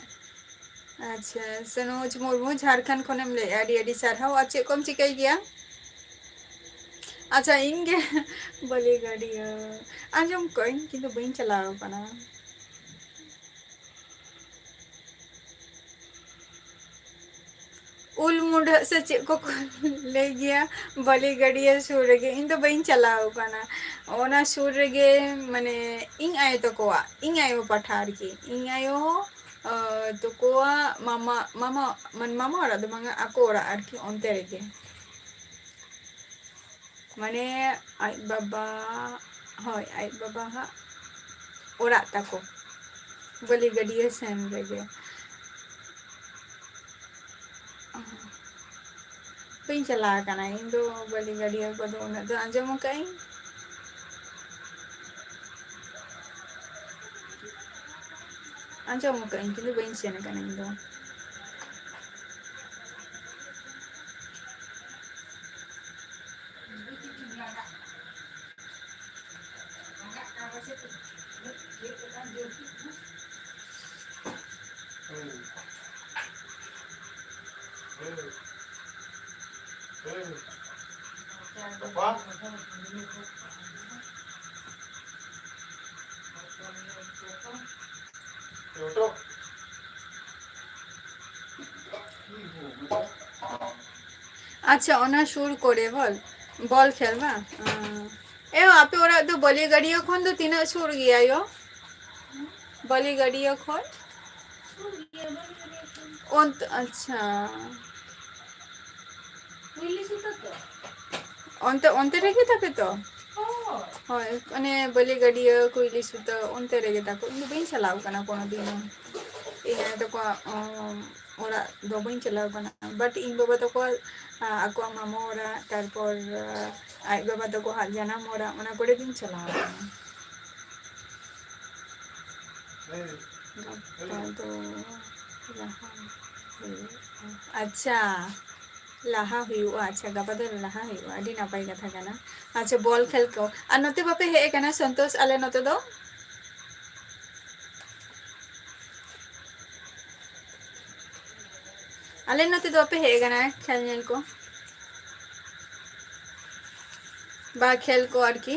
ᱟᱪᱪᱷᱟ ᱥᱟᱱᱳᱡ ᱢᱩᱨᱢᱩ ᱡᱷᱟᱲᱠᱷᱚᱸᱰ ᱠᱷᱚᱱᱮᱢ ᱞᱟᱹᱭᱮᱜᱼᱟ, ᱟᱹᱰᱤ ᱟᱹᱰᱤ ᱥᱟᱨᱦᱟᱣ᱾ ᱟᱨ ᱪᱮᱫ ᱠᱚᱢ ᱪᱤᱠᱟᱹᱭ ᱜᱮᱭᱟ? ᱟᱪᱪᱷᱟ ᱤᱧ ᱜᱮ ᱵᱟᱹᱞᱤ ᱜᱟᱹᱰᱭᱟᱹ ᱟᱸᱡᱚᱢ ᱠᱟᱜ ᱟᱹᱧ ᱠᱤᱱᱛᱩ ᱵᱟᱹᱧ ᱪᱟᱞᱟᱣ ᱟᱠᱟᱱᱟ᱾ ᱩᱞ ᱢᱩᱰᱷᱟᱹᱜ ᱥᱮ ᱪᱮᱫ ᱠᱚᱠᱚ ᱞᱟᱹᱭ ᱜᱮᱭᱟ ᱵᱟᱹᱞᱤ ᱜᱟᱹᱰᱭᱟᱹ ᱥᱩᱨ ᱨᱮᱜᱮ, ᱤᱧ ᱫᱚ ᱵᱟᱹᱧ ᱪᱟᱞᱟᱣ ᱟᱠᱟᱱᱟ᱾ ᱚᱱᱟ ᱥᱩᱨ ᱨᱮᱜᱮ ᱢᱟᱱᱮ ᱤᱧ ᱟᱭᱳ ᱛᱟᱠᱚᱣᱟᱜ, ᱤᱧ ᱟᱭᱳ ᱯᱟᱴᱷᱟ ᱟᱨᱠᱤ ᱤᱧ ᱟᱭᱳ ᱛᱟᱠᱚᱣᱟᱜ ᱢᱟᱢᱟ ᱚᱲᱟᱜ ᱫᱚ ᱵᱟᱝᱟ, ᱟᱠᱚ ᱚᱲᱟᱜ ᱟᱨᱠᱤ ᱚᱱᱛᱮ ᱨᱮᱜᱮ ᱢᱟᱱᱮ ᱟᱡ ᱵᱟᱵᱟ, ᱦᱳᱭ ᱟᱡ ᱵᱟᱵᱟ ᱦᱟᱜ ᱚᱲᱟᱜ ᱛᱟᱠᱚ ᱵᱟᱹᱞᱤ ᱜᱟᱹᱰᱭᱟᱹ ᱥᱮᱱ ᱨᱮᱜᱮ᱾ ᱵᱟᱹᱧ ᱪᱟᱞᱟᱣ ᱟᱠᱟᱱᱟ ᱤᱧ ᱫᱚ ᱵᱟᱹᱞᱤ ᱜᱟᱹᱰᱭᱟᱹ ᱠᱚᱫᱚ, ᱩᱱᱟᱹᱜ ᱫᱚ ᱟᱸᱡᱚᱢ ᱟᱠᱟᱫ ᱟᱹᱧ ᱟᱸᱡᱚᱢ ᱟᱠᱟᱫ ᱟᱹᱧ ᱠᱤᱱᱛᱩ ᱵᱟᱹᱧ ᱥᱮᱱ ᱟᱠᱟᱱᱟ ᱤᱧ ᱫᱚ᱾ ᱟᱪᱪᱷᱟ ᱚᱱᱟ ᱥᱩᱨ ᱠᱚᱨᱮ ᱵᱚᱞ ᱠᱷᱮᱞ ᱵᱟᱝ? ᱮ ᱟᱯᱮ ᱚᱲᱟᱜ ᱫᱚ ᱵᱟᱹᱞᱤ ᱜᱟᱹᱰᱭᱟᱹ ᱠᱷᱚᱱ ᱫᱚ ᱛᱤᱱᱟᱹᱜ ᱥᱩᱨ ᱜᱮᱭᱟ ᱭᱳ? ᱵᱟᱹᱞᱤ ᱜᱟᱹᱰᱭᱟᱹ ᱠᱷᱚᱱ ᱟᱪᱪᱷᱟ ᱚᱱᱛᱮ ᱨᱮᱜᱮ ᱛᱟᱯᱮ ᱛᱚ? ᱦᱳᱭ ᱚᱱᱮ ᱵᱟᱹᱞᱤ ᱜᱟᱹᱰᱭᱟᱹ ᱠᱩᱭᱞᱤ ᱥᱩᱛᱟᱹ ᱚᱱᱛᱮ ᱨᱮᱜᱮ ᱛᱟᱠᱚ, ᱤᱧ ᱫᱚ ᱵᱟᱹᱧ ᱪᱟᱞᱟᱣ ᱟᱠᱟᱱᱟ ᱠᱳᱱᱳ ᱫᱤᱱ ᱦᱚᱸ᱾ ᱤᱧ ᱟᱭᱳ ᱛᱟᱠᱚᱣᱟᱜ ᱚᱲᱟᱜ ᱫᱚ ᱵᱟᱹᱧ ᱪᱟᱞᱟᱣ ᱟᱠᱟᱱᱟ, ᱵᱟᱴ ᱤᱧ ᱵᱟᱵᱟ ᱛᱟᱠᱚᱣᱟᱜ ᱟᱠᱚᱣᱟᱜ ᱢᱟᱢᱟ ᱚᱲᱟᱜ, ᱛᱟᱨᱯᱚᱨ ᱟᱡ ᱵᱟᱵᱟ ᱛᱟᱠᱚᱣᱟᱜ ᱡᱟᱱᱟᱢ ᱚᱲᱟᱜ, ᱚᱱᱟ ᱠᱚᱨᱮ ᱜᱤᱧ ᱪᱟᱞᱟᱣ ᱟᱠᱟᱱᱟ᱾ ᱜᱟᱯᱟ ᱫᱚ ᱞᱟᱦᱟ ᱦᱩᱭᱩᱜᱼᱟ, ᱟᱪᱪᱷᱟ ᱞᱟᱦᱟ ᱦᱩᱭᱩᱜᱼᱟ, ᱟᱪᱪᱷᱟ ᱜᱟᱯᱟ ᱫᱚ ᱞᱟᱦᱟ ᱦᱩᱭᱩᱜᱼᱟ, ᱟᱹᱰᱤ ᱱᱟᱯᱟᱭ ᱠᱟᱛᱷᱟ ᱠᱟᱱᱟ᱾ ᱟᱪᱪᱷᱟ ᱵᱚᱞ ᱠᱷᱮᱞ ᱠᱚ, ᱟᱨ ᱱᱚᱛᱮ ᱵᱟᱯᱮ ᱦᱮᱡ ᱟᱠᱟᱱᱟ ᱥᱚᱱᱛᱳᱥ ᱟᱞᱮ ᱱᱚᱛᱮ ᱫᱚ? ᱟᱞᱮ ᱱᱚᱛᱮ ᱫᱚ ᱵᱟᱯᱮ ᱦᱮᱡ ᱟᱠᱟᱱᱟ ᱠᱷᱮᱞ ᱧᱮᱞ ᱠᱚ? ᱵᱟ ᱠᱷᱮᱞ ᱠᱚ ᱟᱨᱠᱤ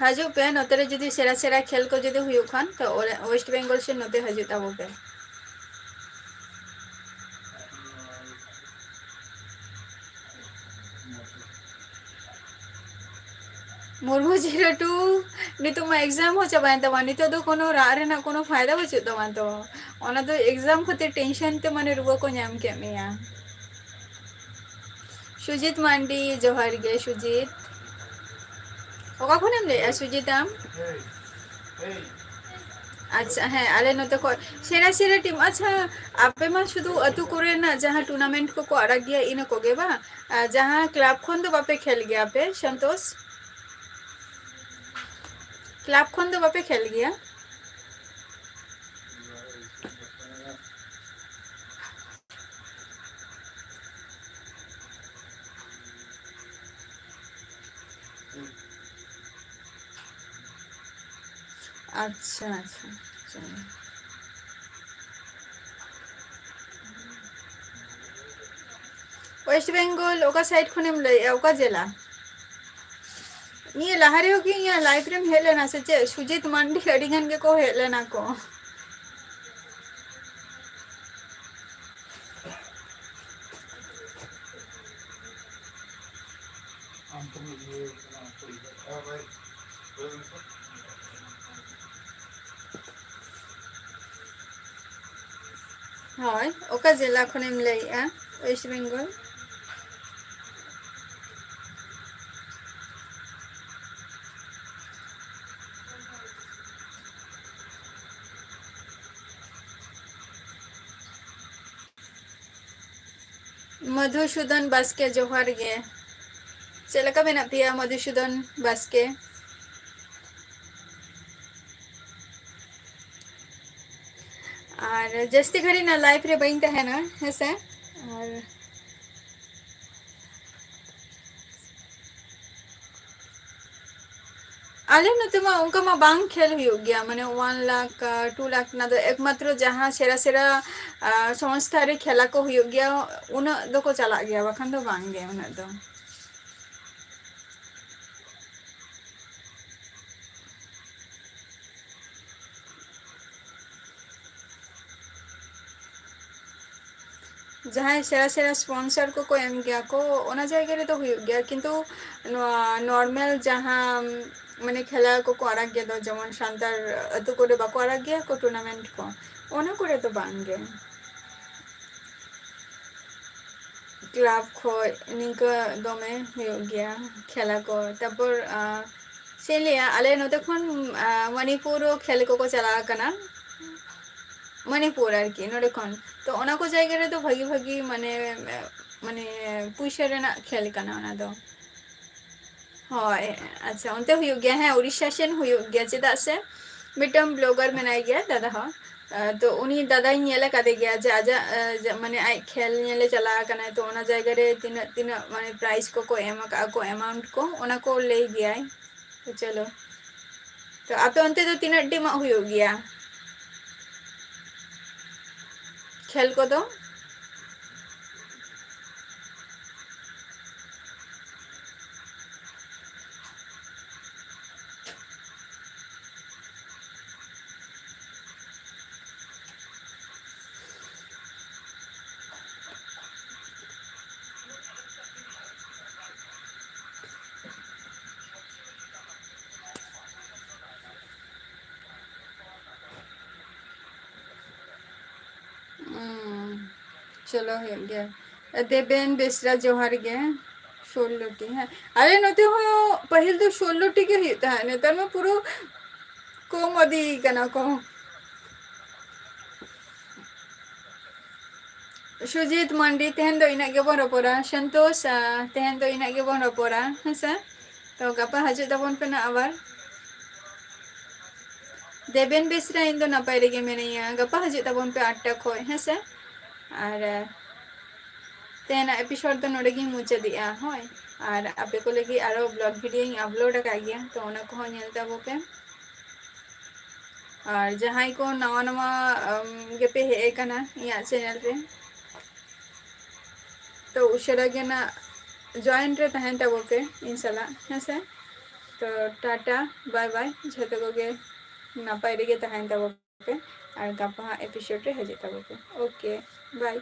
ᱦᱤᱡᱩᱜ ᱯᱮ ᱱᱚᱛᱮ ᱨᱮ ᱡᱩᱫᱤ ᱥᱮᱬᱟ ᱥᱮᱬᱟ ᱠᱷᱮᱞ ᱠᱚ ᱡᱩᱫᱤ ᱦᱩᱭᱩᱜ ᱠᱷᱟᱱ ᱛᱚ ᱳᱭᱮᱥᱴ ᱵᱮᱝᱜᱚᱞ ᱥᱮᱫ ᱱᱚᱛᱮ ᱦᱤᱡᱩᱜ ᱛᱟᱵᱚ ᱯᱮ᱾ ᱢᱩᱨᱢᱩ 02 ᱱᱤᱛᱚᱜ ᱢᱟ ᱮᱠᱡᱟᱢ ᱦᱚᱸ ᱪᱟᱵᱟᱭᱮᱱ ᱛᱟᱢᱟ, ᱱᱤᱛᱚᱜ ᱫᱚ ᱠᱳᱱᱳ ᱨᱟᱜ ᱨᱮᱱᱟᱜ ᱠᱳᱱᱳ ᱯᱷᱟᱭᱫᱟ ᱵᱟᱹᱪᱩᱜ ᱛᱟᱢᱟ ᱛᱚ᱾ ᱚᱱᱟ ᱫᱚ ᱮᱠᱡᱟᱢ ᱠᱷᱟᱹᱛᱤᱨ ᱴᱮᱱᱥᱚᱱ ᱛᱮ ᱢᱟᱱᱮ ᱨᱩᱣᱟᱹ ᱠᱚ ᱧᱟᱢ ᱠᱮᱫ ᱢᱮᱭᱟ᱾ ᱥᱩᱡᱤᱛ ᱢᱟᱱᱰᱤ ᱡᱚᱦᱟᱨ ᱜᱮ ᱥᱩᱡᱤᱛ᱾ ᱚᱠᱟ ᱠᱷᱚᱱᱮᱢ ᱞᱟᱹᱭᱮᱜᱼᱟ ᱥᱩᱡᱤᱛ ᱟᱢ? ᱟᱪᱪᱷᱟ ᱦᱮᱸ ᱟᱞᱮ ᱱᱚᱛᱮ ᱠᱷᱚᱡ ᱥᱮᱬᱟ ᱥᱮᱬᱟ ᱴᱤᱢ, ᱟᱪᱪᱷᱟ ᱟᱯᱮ ᱢᱟ ᱥᱩᱫᱷᱩ ᱟᱹᱛᱩ ᱠᱚᱨᱮᱱᱟᱜ ᱡᱟᱦᱟᱸ ᱴᱩᱨᱱᱟᱢᱮᱱᱴ ᱠᱚᱠᱚ ᱟᱲᱟᱜ ᱜᱮᱭᱟ ᱤᱱᱟᱹ ᱠᱚᱜᱮ ᱵᱟᱝ? ᱡᱟᱦᱟᱸ ᱠᱞᱟᱵᱽ ᱠᱷᱚᱱ ᱫᱚ ᱵᱟᱯᱮ ᱠᱷᱮᱞ ᱜᱮᱭᱟ ᱟᱯᱮ ᱥᱚᱱᱛᱳᱥ? ᱠᱞᱟᱵᱽ ᱠᱷᱚᱱ ᱫᱚ ᱵᱟᱯᱮ ᱠᱷᱮᱞ ᱜᱮᱭᱟ? ᱟᱪᱪᱷᱟ ᱟᱪᱪᱷᱟ ᱳᱭᱮᱥᱴ ᱵᱮᱝᱜᱚᱞ ᱚᱠᱟ ᱥᱟᱭᱤᱰ ᱠᱷᱚᱱᱮᱢ ᱞᱟᱹᱭᱮᱜᱼᱟ, ᱚᱠᱟ ᱡᱮᱞᱟ? ᱱᱤᱭᱟᱹ ᱞᱟᱦᱟ ᱨᱮᱦᱚᱸ ᱠᱤ ᱤᱧᱟᱹᱜ ᱞᱟᱭᱤᱵᱷ ᱨᱮᱢ ᱦᱮᱡ ᱞᱮᱱᱟ ᱥᱮ ᱪᱮᱫ? ᱥᱩᱡᱤᱛ ᱢᱟᱱᱰᱤ ᱟᱹᱰᱤ ᱜᱟᱱ ᱜᱮᱠᱚ ᱦᱮᱡ ᱞᱮᱱᱟ ᱠᱚ᱾ ᱦᱳᱭ ᱚᱠᱟ ᱡᱮᱞᱟ ᱠᱷᱚᱱᱮᱢ ᱞᱟᱹᱭᱮᱜᱼᱟ ᱳᱭᱮᱥᱴ ᱵᱮᱝᱜᱚᱞ ᱢᱚᱫᱷᱩᱥূᱫᱚᱱ ᱵᱟᱥᱠᱮ ᱡᱚᱦᱟᱨ ᱜᱮ ᱪᱮᱫ ᱞᱮᱠᱟ ᱢᱮᱱᱟᱜ ᱯᱮᱭᱟ ᱢᱚᱫᱷᱩᱥূᱫᱚᱱ ᱵᱟᱥᱠᱮ ᱟᱨ ᱡᱟᱹᱥᱛᱤ ᱜᱷᱟᱹᱲᱤᱡ ᱱᱟ ᱞᱟइफ ᱨᱮ ᱵᱟᱹᱧ ᱛᱟᱦᱮᱱᱟ ᱦᱮᱸᱥᱮ ᱟᱨ ᱟᱞᱮ ᱱᱚᱛᱮ ᱢᱟ ᱚᱱᱠᱟ ᱢᱟ ᱵᱟᱝ ᱠᱷᱮᱞ ᱦᱩᱭᱩᱜ ᱜᱮᱭᱟ ᱢᱟᱱᱮ 1 লাখ 2 লাখ ᱚᱱᱟ ᱫᱚ ᱮᱠᱢᱟᱛᱨᱚ ᱡᱟᱦᱟᱸ ᱥᱮরা ᱥᱮরা ᱥᱚᱝᱥᱛᱷᱟ ᱨᱮ ᱠᱷᱮᱞᱟ ᱠᱚ ᱦᱩᱭᱩᱜ ᱜᱮᱭᱟ ᱩᱱᱟᱹᱜ ᱫᱚᱠᱚ ᱪᱟᱞᱟᱜ ᱜᱮᱭᱟ ᱵᱟᱠᱷᱟᱱ ᱫᱚ ᱵᱟᱝ ᱜᱮ ᱩᱱᱟᱹᱜ ᱫᱚ ᱡᱟᱦᱟᱸᱭ ᱥᱮরা ᱥᱮরা ᱥᱯᱚᱱᱥᱟᱨ ᱠᱚᱠᱚ ᱮᱢ ᱜᱮᱭᱟ ᱠᱚ ᱚᱱᱟ ᱡᱟᱭᱜᱟ ᱨᱮᱫᱚ ᱦᱩᱭᱩᱜ ᱜᱮᱭᱟ ᱠᱤᱱᱛᱩ ᱱᱚᱣᱟ ᱱᱚᱨᱢᱟᱞ ᱡᱟᱦᱟᱸ ᱢᱟᱱᱮ ᱠᱷᱮᱞᱟ ᱠᱚᱠᱚ ᱟᱲᱟᱜ ᱜᱮᱭᱟ ᱡᱮᱢᱚᱱ ᱥᱟᱱᱛᱟᱲ ᱟᱹᱛᱩ ᱠᱚᱨᱮ ᱵᱟᱠᱚ ᱟᱲᱟᱜ ᱜᱮᱭᱟ ᱠᱚ ᱴᱩᱨᱱᱟᱢᱮন্ট ᱠᱚ ᱚᱱᱟ ᱠᱚᱨᱮ ᱫᱚ ᱵᱟᱝ ᱜᱮ ᱠᱞᱟᱵ ᱠᱷᱚᱡ ᱱᱤᱝᱠᱟᱹ ᱫᱚᱢᱮ ᱦᱩᱭᱩᱜ ᱜᱮᱭᱟ ᱠᱷᱮᱞᱟ ᱠᱚ ᱛᱟᱨᱯᱚᱨ ᱪᱮᱫ ᱤᱧ ᱞᱟᱹᱭᱟ ᱟᱞᱮ ᱱᱚᱛᱮ ᱠᱷᱚᱱ ᱢᱚᱱᱤᱯᱩᱨ ᱠᱷᱮᱞ ᱠᱚᱠᱚ ᱪᱟᱞᱟᱣ ᱟᱠᱟᱱᱟ ᱢᱚᱱᱤᱯᱩᱨ ᱟᱨᱠᱤ ᱱᱚᱰᱮ ᱠᱷᱚᱱ ᱛᱚ ᱚᱱᱟ ᱠᱚ ᱡᱟᱭᱜᱟ ᱨᱮᱫᱚ ᱵᱷᱟᱜᱤ ᱵᱷᱟᱜᱤ ᱢᱟᱱᱮ ᱯᱩᱭᱥᱟᱹ ᱨᱮᱱᱟᱜ ᱠᱷᱮᱞ ᱠᱟᱱᱟ ᱚᱱᱟ ᱫᱚ ᱦᱳᱭ ᱟᱪᱪᱷᱟ ᱚᱱᱛᱮ ᱦᱩᱭᱩᱜ ᱜᱮᱭᱟ ᱦᱮᱸ ᱩᱲᱤᱥᱥᱟ ᱥᱮᱱ ᱦᱩᱭᱩᱜ ᱜᱮᱭᱟ ᱪᱮᱫᱟᱜ ᱥᱮ ᱢᱤᱫᱴᱟᱝ ᱵᱞᱚᱜᱟᱨ ᱢᱮᱱᱟᱭ ᱜᱮᱭᱟ ᱫᱟᱫᱟ ᱦᱚᱸ ᱛᱚ ᱩᱱᱤ ᱫᱟᱫᱟᱧ ᱧᱮᱞ ᱟᱠᱟᱫᱮ ᱜᱮᱭᱟ ᱡᱮ ᱟᱡᱟᱜ ᱢᱟᱱᱮ ᱟᱡ ᱠᱷᱮᱞ ᱧᱮᱞᱮ ᱪᱟᱞᱟᱣ ᱟᱠᱟᱱᱟ ᱛᱚ ᱚᱱᱟ ᱡᱟᱭᱜᱟ ᱨᱮ ᱛᱤᱱᱟᱹᱜ ᱢᱟᱱᱮ ᱯᱨᱟᱭᱤᱡ ᱠᱚᱠᱚ ᱮᱢ ᱟᱠᱟᱫᱟ ᱠᱚ ᱮᱢᱟᱩᱱᱴ ᱠᱚ ᱚᱱᱟ ᱠᱚ ᱞᱟᱹᱭ ᱜᱮᱭᱟᱭ ᱛᱚ ᱪᱚᱞᱚ ᱛᱚ ᱟᱯᱮ ᱚᱱᱛᱮ ᱫᱚ ᱛᱤᱱᱟᱹᱜ ᱴᱤᱢᱟᱜ ᱦᱩᱭᱩᱜ ᱜᱮᱭᱟ ᱠᱷᱮᱞ ᱠᱚᱫᱚ चलो हो गया देवेन बेसरा जोहार गे 16 टी है अरे नते हो पहिल तो 16 टी के हिता है नेतर में पूरा कम अदी कना को सुजीत मंडी तेहन दो इना के बन रपोरा संतोष तेहन दो इना के बन रपोरा हेसा तो गपा हजे तबन पे ना आबार देवेन बेसरा इन दो नपाय रेगे मेनिया गपा हजे तबन पे 8 टा खोय हेसा और तेना एपिसोड तो नोडे गी मुचा दिया होय और आपे को लगी आरो ब्लॉग वीडियो अपलोड का गया तो उना को नेल ताबोपे और जहां को नवा नवा गेपे हे कना इया चैनल रे तो उशरा गे ना जॉइन रे तहन ताबोपे इंशाल्लाह हेसे तो टाटा बाय बाय झतो को गे नापाय रे गे तहन ताबोपे और गपा एपिसोड रे हजे ताबोपे ओके बाय